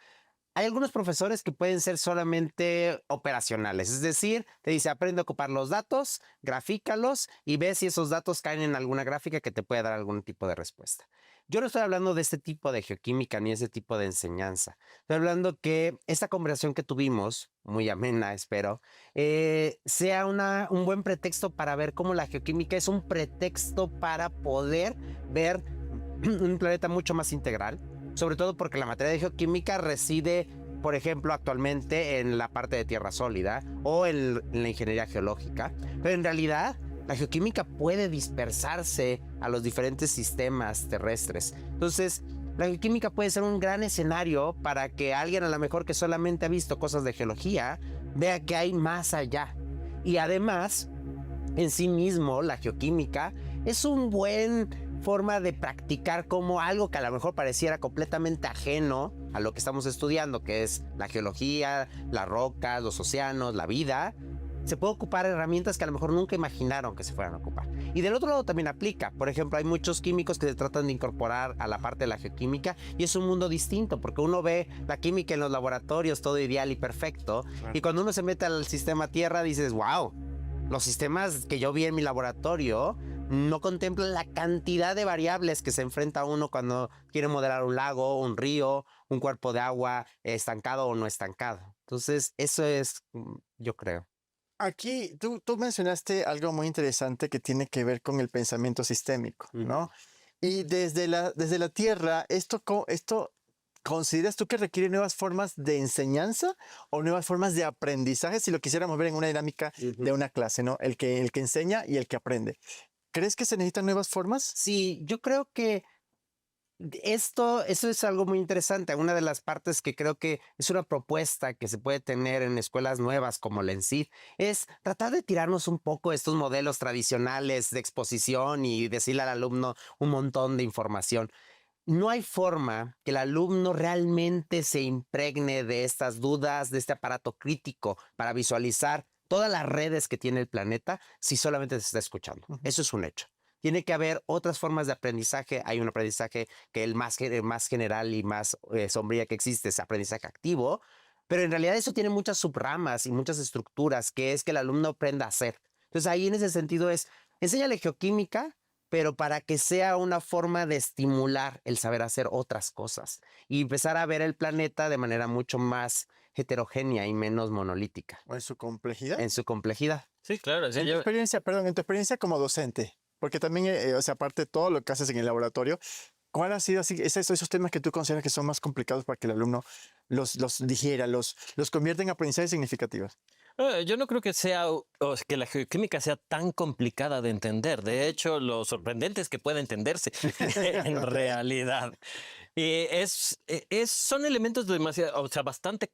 hay algunos profesores que pueden ser solamente operacionales, es decir, te dice aprende a ocupar los datos, grafícalos y ve si esos datos caen en alguna gráfica que te pueda dar algún tipo de respuesta. Yo no estoy hablando de este tipo de geoquímica ni ese tipo de enseñanza. Estoy hablando que esta conversación que tuvimos, muy amena, espero, sea un buen pretexto para ver cómo la geoquímica es un pretexto para poder ver un planeta mucho más integral, sobre todo porque la materia de geoquímica reside, por ejemplo, actualmente en la parte de tierra sólida o en la ingeniería geológica, pero en realidad la geoquímica puede dispersarse a los diferentes sistemas terrestres. Entonces, la geoquímica puede ser un gran escenario para que alguien a lo mejor que solamente ha visto cosas de geología vea que hay más allá. Y además, en sí mismo, la geoquímica es un buen forma de practicar como algo que a lo mejor pareciera completamente ajeno a lo que estamos estudiando, que es la geología, las rocas, los océanos, la vida. Se puede ocupar herramientas que a lo mejor nunca imaginaron que se fueran a ocupar. Y del otro lado también aplica. Por ejemplo, hay muchos químicos que se tratan de incorporar a la parte de la geoquímica y es un mundo distinto porque uno ve la química en los laboratorios, todo ideal y perfecto. Claro. Y cuando uno se mete al sistema Tierra dices, wow, los sistemas que yo vi en mi laboratorio no contemplan la cantidad de variables que se enfrenta uno cuando quiere modelar un lago, un río, un cuerpo de agua estancado o no estancado. Entonces, eso es, yo creo. Aquí tú mencionaste algo muy interesante que tiene que ver con el pensamiento sistémico, ¿no? Y desde la Tierra, esto ¿consideras tú que requiere nuevas formas de enseñanza o nuevas formas de aprendizaje si lo quisiéramos ver en una dinámica de una clase, ¿no? El que enseña y el que aprende. ¿Crees que se necesitan nuevas formas? Sí, yo creo que eso es algo muy interesante. Una de las partes que creo que es una propuesta que se puede tener en escuelas nuevas como la ENSID es tratar de tirarnos un poco estos modelos tradicionales de exposición y decirle al alumno un montón de información. No hay forma que el alumno realmente se impregne de estas dudas, de este aparato crítico para visualizar todas las redes que tiene el planeta si solamente se está escuchando. Eso es un hecho. Tiene que haber otras formas de aprendizaje. Hay un aprendizaje que el más general y más sombría que existe es aprendizaje activo, pero en realidad eso tiene muchas subramas y muchas estructuras, que es que el alumno aprenda a hacer. Entonces ahí en ese sentido enséñale geoquímica, pero para que sea una forma de estimular el saber hacer otras cosas y empezar a ver el planeta de manera mucho más heterogénea y menos monolítica. ¿O en su complejidad? En su complejidad. Sí, claro. Sí, En tu experiencia, perdón, en tu experiencia como docente, porque también, o sea, aparte de todo lo que haces en el laboratorio, ¿cuál ha sido así, esos temas que tú consideras que son más complicados para que el alumno los digiera, los convierta en aprendizajes significativos? Yo no creo que que la geoquímica sea tan complicada de entender. De hecho, lo sorprendente es que pueda entenderse en realidad. Y son elementos demasiado, o sea, bastante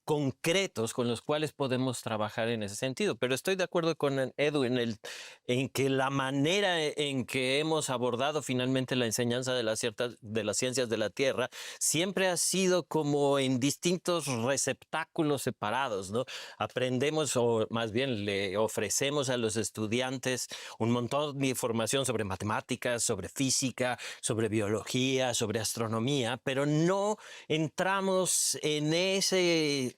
concretos con los cuales podemos trabajar en ese sentido. Pero estoy de acuerdo con Edu en que la manera en que hemos abordado finalmente la enseñanza de las ciencias de la Tierra siempre ha sido como en distintos receptáculos separados, ¿no? Aprendemos, o más bien le ofrecemos a los estudiantes un montón de información sobre matemáticas, sobre física, sobre biología, sobre astronomía, pero no entramos en ese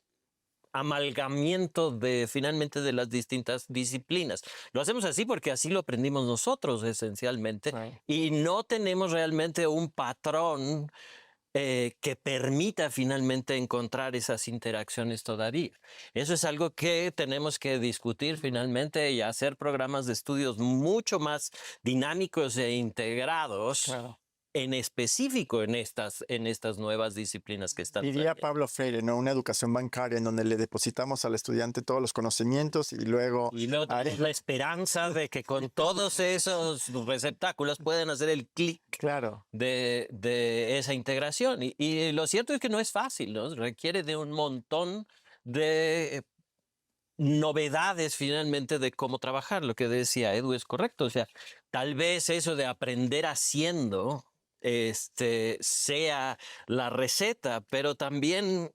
amalgamiento finalmente de las distintas disciplinas. Lo hacemos así porque así lo aprendimos nosotros esencialmente, y no tenemos realmente un patrón que permita finalmente encontrar esas interacciones todavía. Eso es algo que tenemos que discutir finalmente y hacer programas de estudios mucho más dinámicos e integrados. Claro. En específico en estas nuevas disciplinas que están. Diría Pablo Freire, ¿no? Una educación bancaria en donde le depositamos al estudiante todos los conocimientos y luego tenemos la esperanza de que con todos esos receptáculos pueden hacer el clic claro. de esa integración. Y lo cierto es que no es fácil, ¿no? Requiere de un montón de novedades finalmente de cómo trabajar. Lo que decía Edu es correcto. O sea, tal vez eso de aprender haciendo sea la receta, pero también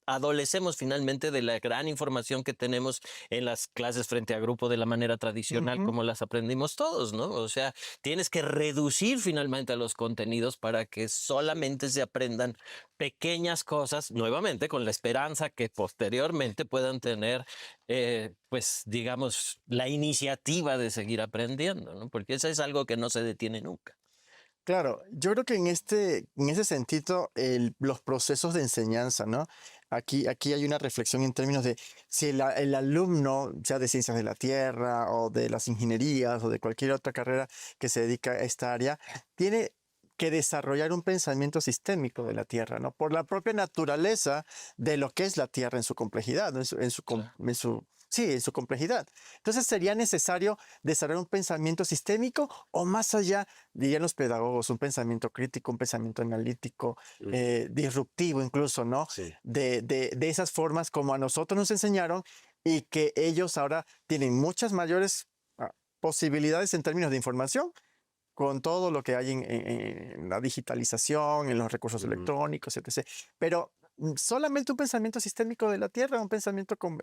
adolecemos finalmente de la gran información que tenemos en las clases frente a grupo de la manera tradicional como las aprendimos todos, ¿no? O sea, tienes que reducir finalmente a los contenidos para que solamente se aprendan pequeñas cosas, nuevamente con la esperanza que posteriormente puedan tener, pues digamos, la iniciativa de seguir aprendiendo, ¿no? Porque eso es algo que no se detiene nunca. Claro, yo creo que en ese sentido, los procesos de enseñanza, ¿no? Aquí hay una reflexión en términos de si el alumno, ya de ciencias de la Tierra o de las ingenierías o de cualquier otra carrera que se dedica a esta área, tiene que desarrollar un pensamiento sistémico de la Tierra, ¿no? Por la propia naturaleza de lo que es la Tierra en su complejidad, ¿no? en su complejidad. Entonces, ¿sería necesario desarrollar un pensamiento sistémico o más allá, dirían los pedagogos, un pensamiento crítico, un pensamiento analítico, disruptivo incluso, ¿no? Sí. De esas formas como a nosotros nos enseñaron y que ellos ahora tienen muchas mayores posibilidades en términos de información con todo lo que hay en la digitalización, en los recursos electrónicos, etc. Pero solamente un pensamiento sistémico de la Tierra, un pensamiento un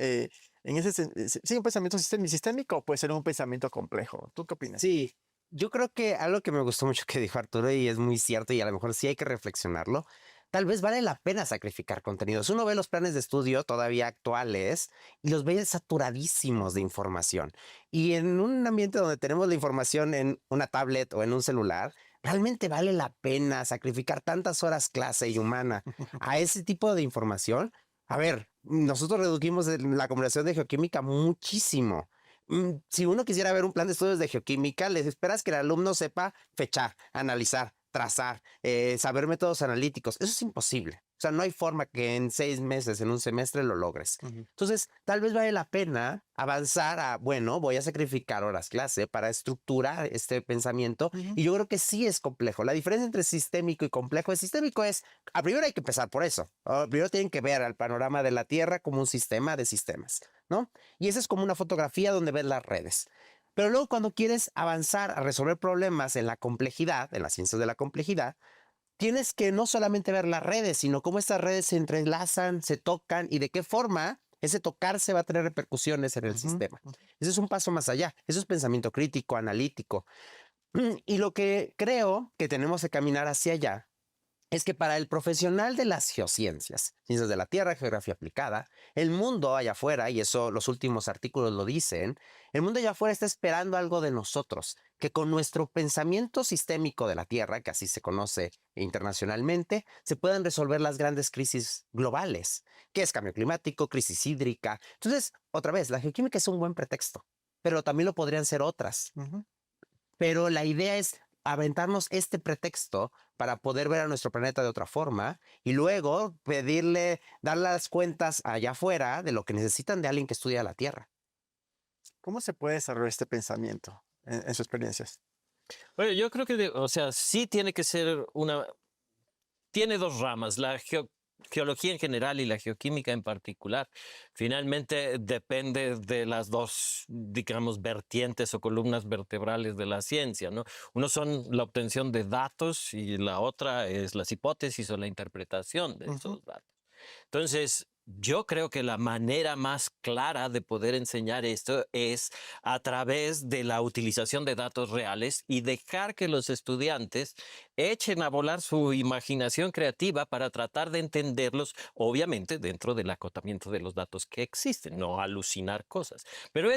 pensamiento sistémico, o puede ser un pensamiento complejo. ¿Tú qué opinas? Sí, yo creo que algo que me gustó mucho que dijo Arturo y es muy cierto y a lo mejor sí hay que reflexionarlo, tal vez vale la pena sacrificar contenidos. Uno ve los planes de estudio todavía actuales y los ve saturadísimos de información. Y en un ambiente donde tenemos la información en una tablet o en un celular, ¿realmente vale la pena sacrificar tantas horas clase y humana a ese tipo de información? A ver, nosotros redujimos la conversación de geoquímica muchísimo. Si uno quisiera ver un plan de estudios de geoquímica, les esperas que el alumno sepa fechar, analizar, trazar, saber métodos analíticos. Eso es imposible. O sea, no hay forma que en 6 meses, en un semestre lo logres. Entonces, tal vez vale la pena avanzar a, bueno, voy a sacrificar horas clase para estructurar este pensamiento. Y yo creo que sí es complejo. La diferencia entre sistémico y complejo, el sistémico es, a primero hay que empezar por eso. Primero tienen que ver al panorama de la Tierra como un sistema de sistemas, ¿no? Y esa es como una fotografía donde ves las redes. Pero luego cuando quieres avanzar a resolver problemas en la complejidad, en las ciencias de la complejidad, tienes que no solamente ver las redes, sino cómo estas redes se entrelazan, se tocan y de qué forma ese tocarse va a tener repercusiones en el sistema. Ese es un paso más allá. Eso es pensamiento crítico, analítico. Y lo que creo que tenemos que caminar hacia allá es que para el profesional de las geociencias, ciencias de la Tierra, geografía aplicada, el mundo allá afuera, y eso los últimos artículos lo dicen, el mundo allá afuera está esperando algo de nosotros, que con nuestro pensamiento sistémico de la Tierra, que así se conoce internacionalmente, se puedan resolver las grandes crisis globales, que es cambio climático, crisis hídrica. Entonces, otra vez, la geoquímica es un buen pretexto, pero también lo podrían ser otras. Pero la idea es aventarnos este pretexto para poder ver a nuestro planeta de otra forma y luego pedirle, dar las cuentas allá afuera de lo que necesitan de alguien que estudia la Tierra. ¿Cómo se puede desarrollar este pensamiento en sus experiencias? Bueno, yo creo que, o sea, sí tiene que ser tiene dos ramas, la geología en general y la geoquímica en particular. Finalmente depende de las dos, digamos, vertientes o columnas vertebrales de la ciencia, ¿no? Uno son la obtención de datos y la otra es las hipótesis o la interpretación de esos datos. Entonces, yo creo que la manera más clara de poder enseñar esto es a través de la utilización de datos reales y dejar que los estudiantes echen a volar su imaginación creativa para tratar de entenderlos, obviamente dentro del acotamiento de los datos que existen, no alucinar cosas. Pero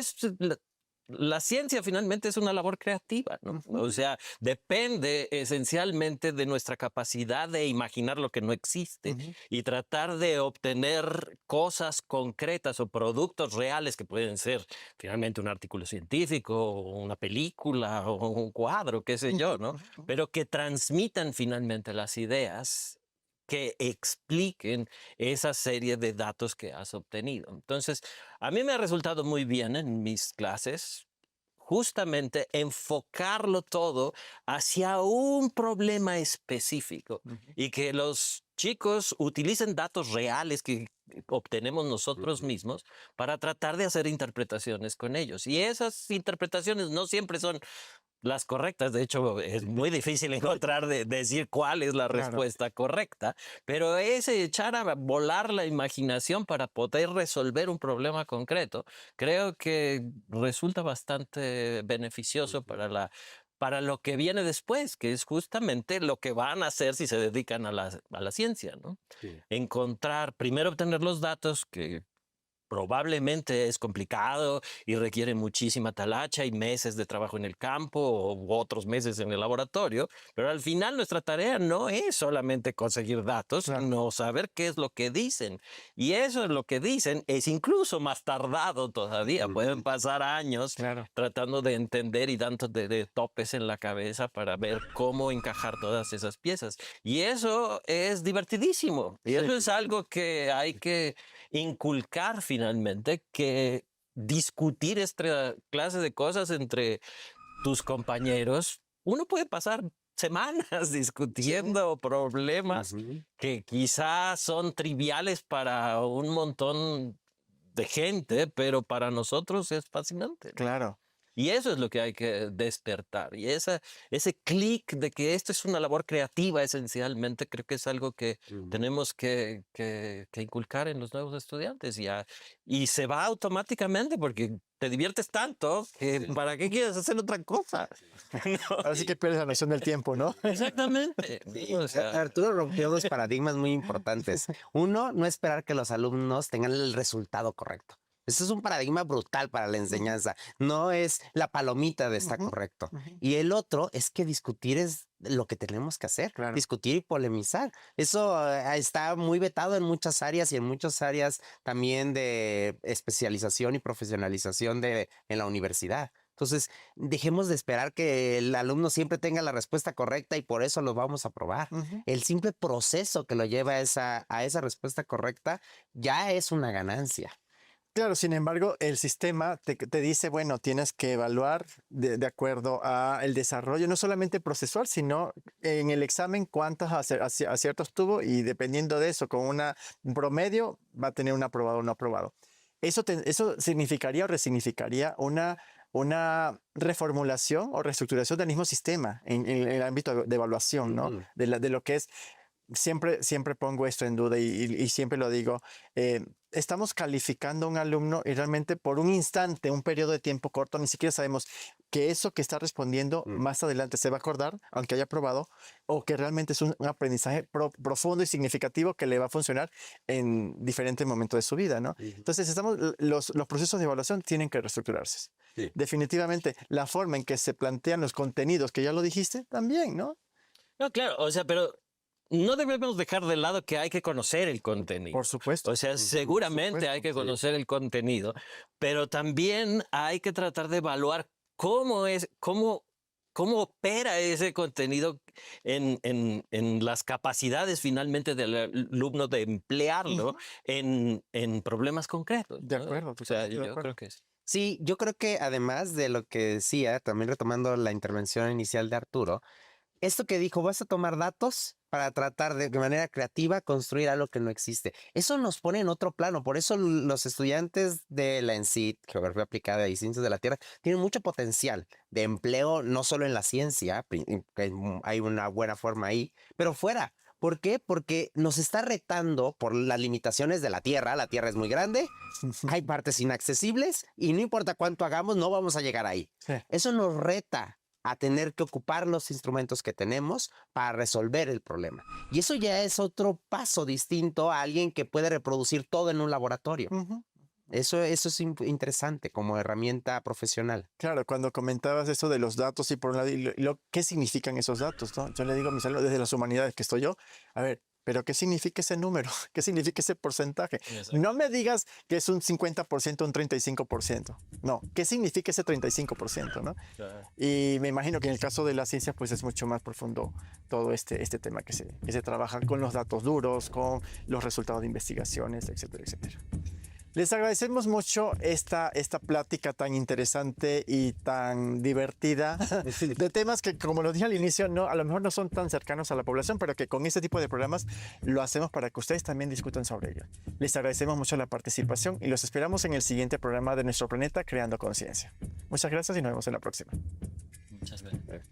la ciencia finalmente es una labor creativa, ¿no? O sea, depende esencialmente de nuestra capacidad de imaginar lo que no existe y tratar de obtener cosas concretas o productos reales que pueden ser finalmente un artículo científico, o una película o un cuadro, qué sé yo, ¿no? Pero que transmitan finalmente las ideas que expliquen esa serie de datos que has obtenido. Entonces, a mí me ha resultado muy bien en mis clases justamente enfocarlo todo hacia un problema específico y que los chicos utilicen datos reales que obtenemos nosotros mismos para tratar de hacer interpretaciones con ellos. Y esas interpretaciones no siempre son las correctas. De hecho, es muy difícil encontrar decir cuál es la respuesta correcta, pero es echar a volar la imaginación para poder resolver un problema concreto. Creo que resulta bastante beneficioso para lo que viene después, que es justamente lo que van a hacer si se dedican a la ciencia, ¿no? Encontrar, primero obtener los datos que probablemente es complicado y requiere muchísima talacha y meses de trabajo en el campo u otros meses en el laboratorio, pero al final nuestra tarea no es solamente conseguir datos, sino saber qué es lo que dicen. Y eso es lo que dicen, es incluso más tardado todavía. Pueden pasar años tratando de entender y dando de topes en la cabeza para ver cómo encajar todas esas piezas. Y eso es divertidísimo. Y eso es algo que hay que inculcar finalmente, que discutir esta clase de cosas entre tus compañeros, uno puede pasar semanas discutiendo problemas que quizás son triviales para un montón de gente, pero para nosotros es fascinante. Claro. Y eso es lo que hay que despertar. Y ese clic de que esto es una labor creativa esencialmente, creo que es algo que tenemos que inculcar en los nuevos estudiantes. Y se va automáticamente porque te diviertes tanto que ¿para qué quieres hacer otra cosa? ¿No? Así que pierdes la noción del tiempo, ¿no? Exactamente. O sea, Arturo rompió dos paradigmas muy importantes. Uno, no esperar que los alumnos tengan el resultado correcto. Eso es un paradigma brutal para la enseñanza. No es la palomita de está correcto. Y el otro es que discutir es lo que tenemos que hacer. Claro. Discutir y polemizar. Eso está muy vetado en muchas áreas y en muchas áreas también de especialización y profesionalización en la universidad. Entonces, dejemos de esperar que el alumno siempre tenga la respuesta correcta y por eso lo vamos a probar. El simple proceso que lo lleva a esa respuesta correcta ya es una ganancia. Claro, sin embargo, el sistema te dice, bueno, tienes que evaluar de acuerdo al desarrollo, no solamente procesual, sino en el examen cuántos aciertos tuvo y dependiendo de eso, con un promedio, va a tener un aprobado o no aprobado. Eso significaría o resignificaría una reformulación o reestructuración del mismo sistema en el ámbito de evaluación, ¿no? De lo que es, siempre pongo esto en duda y siempre lo digo, estamos calificando a un alumno y realmente por un instante, un periodo de tiempo corto, ni siquiera sabemos que eso que está respondiendo más adelante se va a acordar, aunque haya probado, o que realmente es un aprendizaje profundo y significativo que le va a funcionar en diferentes momentos de su vida, ¿no? Entonces, los procesos de evaluación tienen que reestructurarse. Sí. Definitivamente, la forma en que se plantean los contenidos, que ya lo dijiste, también, ¿no? No, claro, o sea, pero no debemos dejar de lado que hay que conocer el contenido. Por supuesto. O sea, seguramente hay que conocer el contenido, pero también hay que tratar de evaluar cómo opera ese contenido en las capacidades finalmente del alumno de emplearlo en problemas concretos, ¿no? De acuerdo. O sea, yo creo que sí. Sí, yo creo que además de lo que decía, también retomando la intervención inicial de Arturo, esto que dijo, vas a tomar datos para tratar de manera creativa construir algo que no existe. Eso nos pone en otro plano. Por eso los estudiantes de la ENCIT, Geografía Aplicada y Ciencias de la Tierra, tienen mucho potencial de empleo, no solo en la ciencia, que hay una buena forma ahí, pero fuera. ¿Por qué? Porque nos está retando por las limitaciones de la Tierra. La Tierra es muy grande, hay partes inaccesibles y no importa cuánto hagamos, no vamos a llegar ahí. Sí. Eso nos reta a tener que ocupar los instrumentos que tenemos para resolver el problema. Y eso ya es otro paso distinto a alguien que puede reproducir todo en un laboratorio. Eso es interesante como herramienta profesional. Claro, cuando comentabas eso de los datos y por un lado, ¿qué significan esos datos, no? Yo le digo a mis alumnos desde las humanidades que estoy yo, a ver, pero ¿qué significa ese número? ¿Qué significa ese porcentaje? Exacto. No me digas que es un 50%, un 35%. No, ¿qué significa ese 35%, no? Claro. Y me imagino que en el caso de la ciencia, pues es mucho más profundo todo este tema que se trabaja con los datos duros, con los resultados de investigaciones, etcétera, etcétera. Les agradecemos mucho esta plática tan interesante y tan divertida de temas que, como lo dije al inicio, a lo mejor no son tan cercanos a la población, pero que con este tipo de programas lo hacemos para que ustedes también discutan sobre ello. Les agradecemos mucho la participación y los esperamos en el siguiente programa de Nuestro Planeta Creando Conciencia. Muchas gracias y nos vemos en la próxima. Muchas gracias.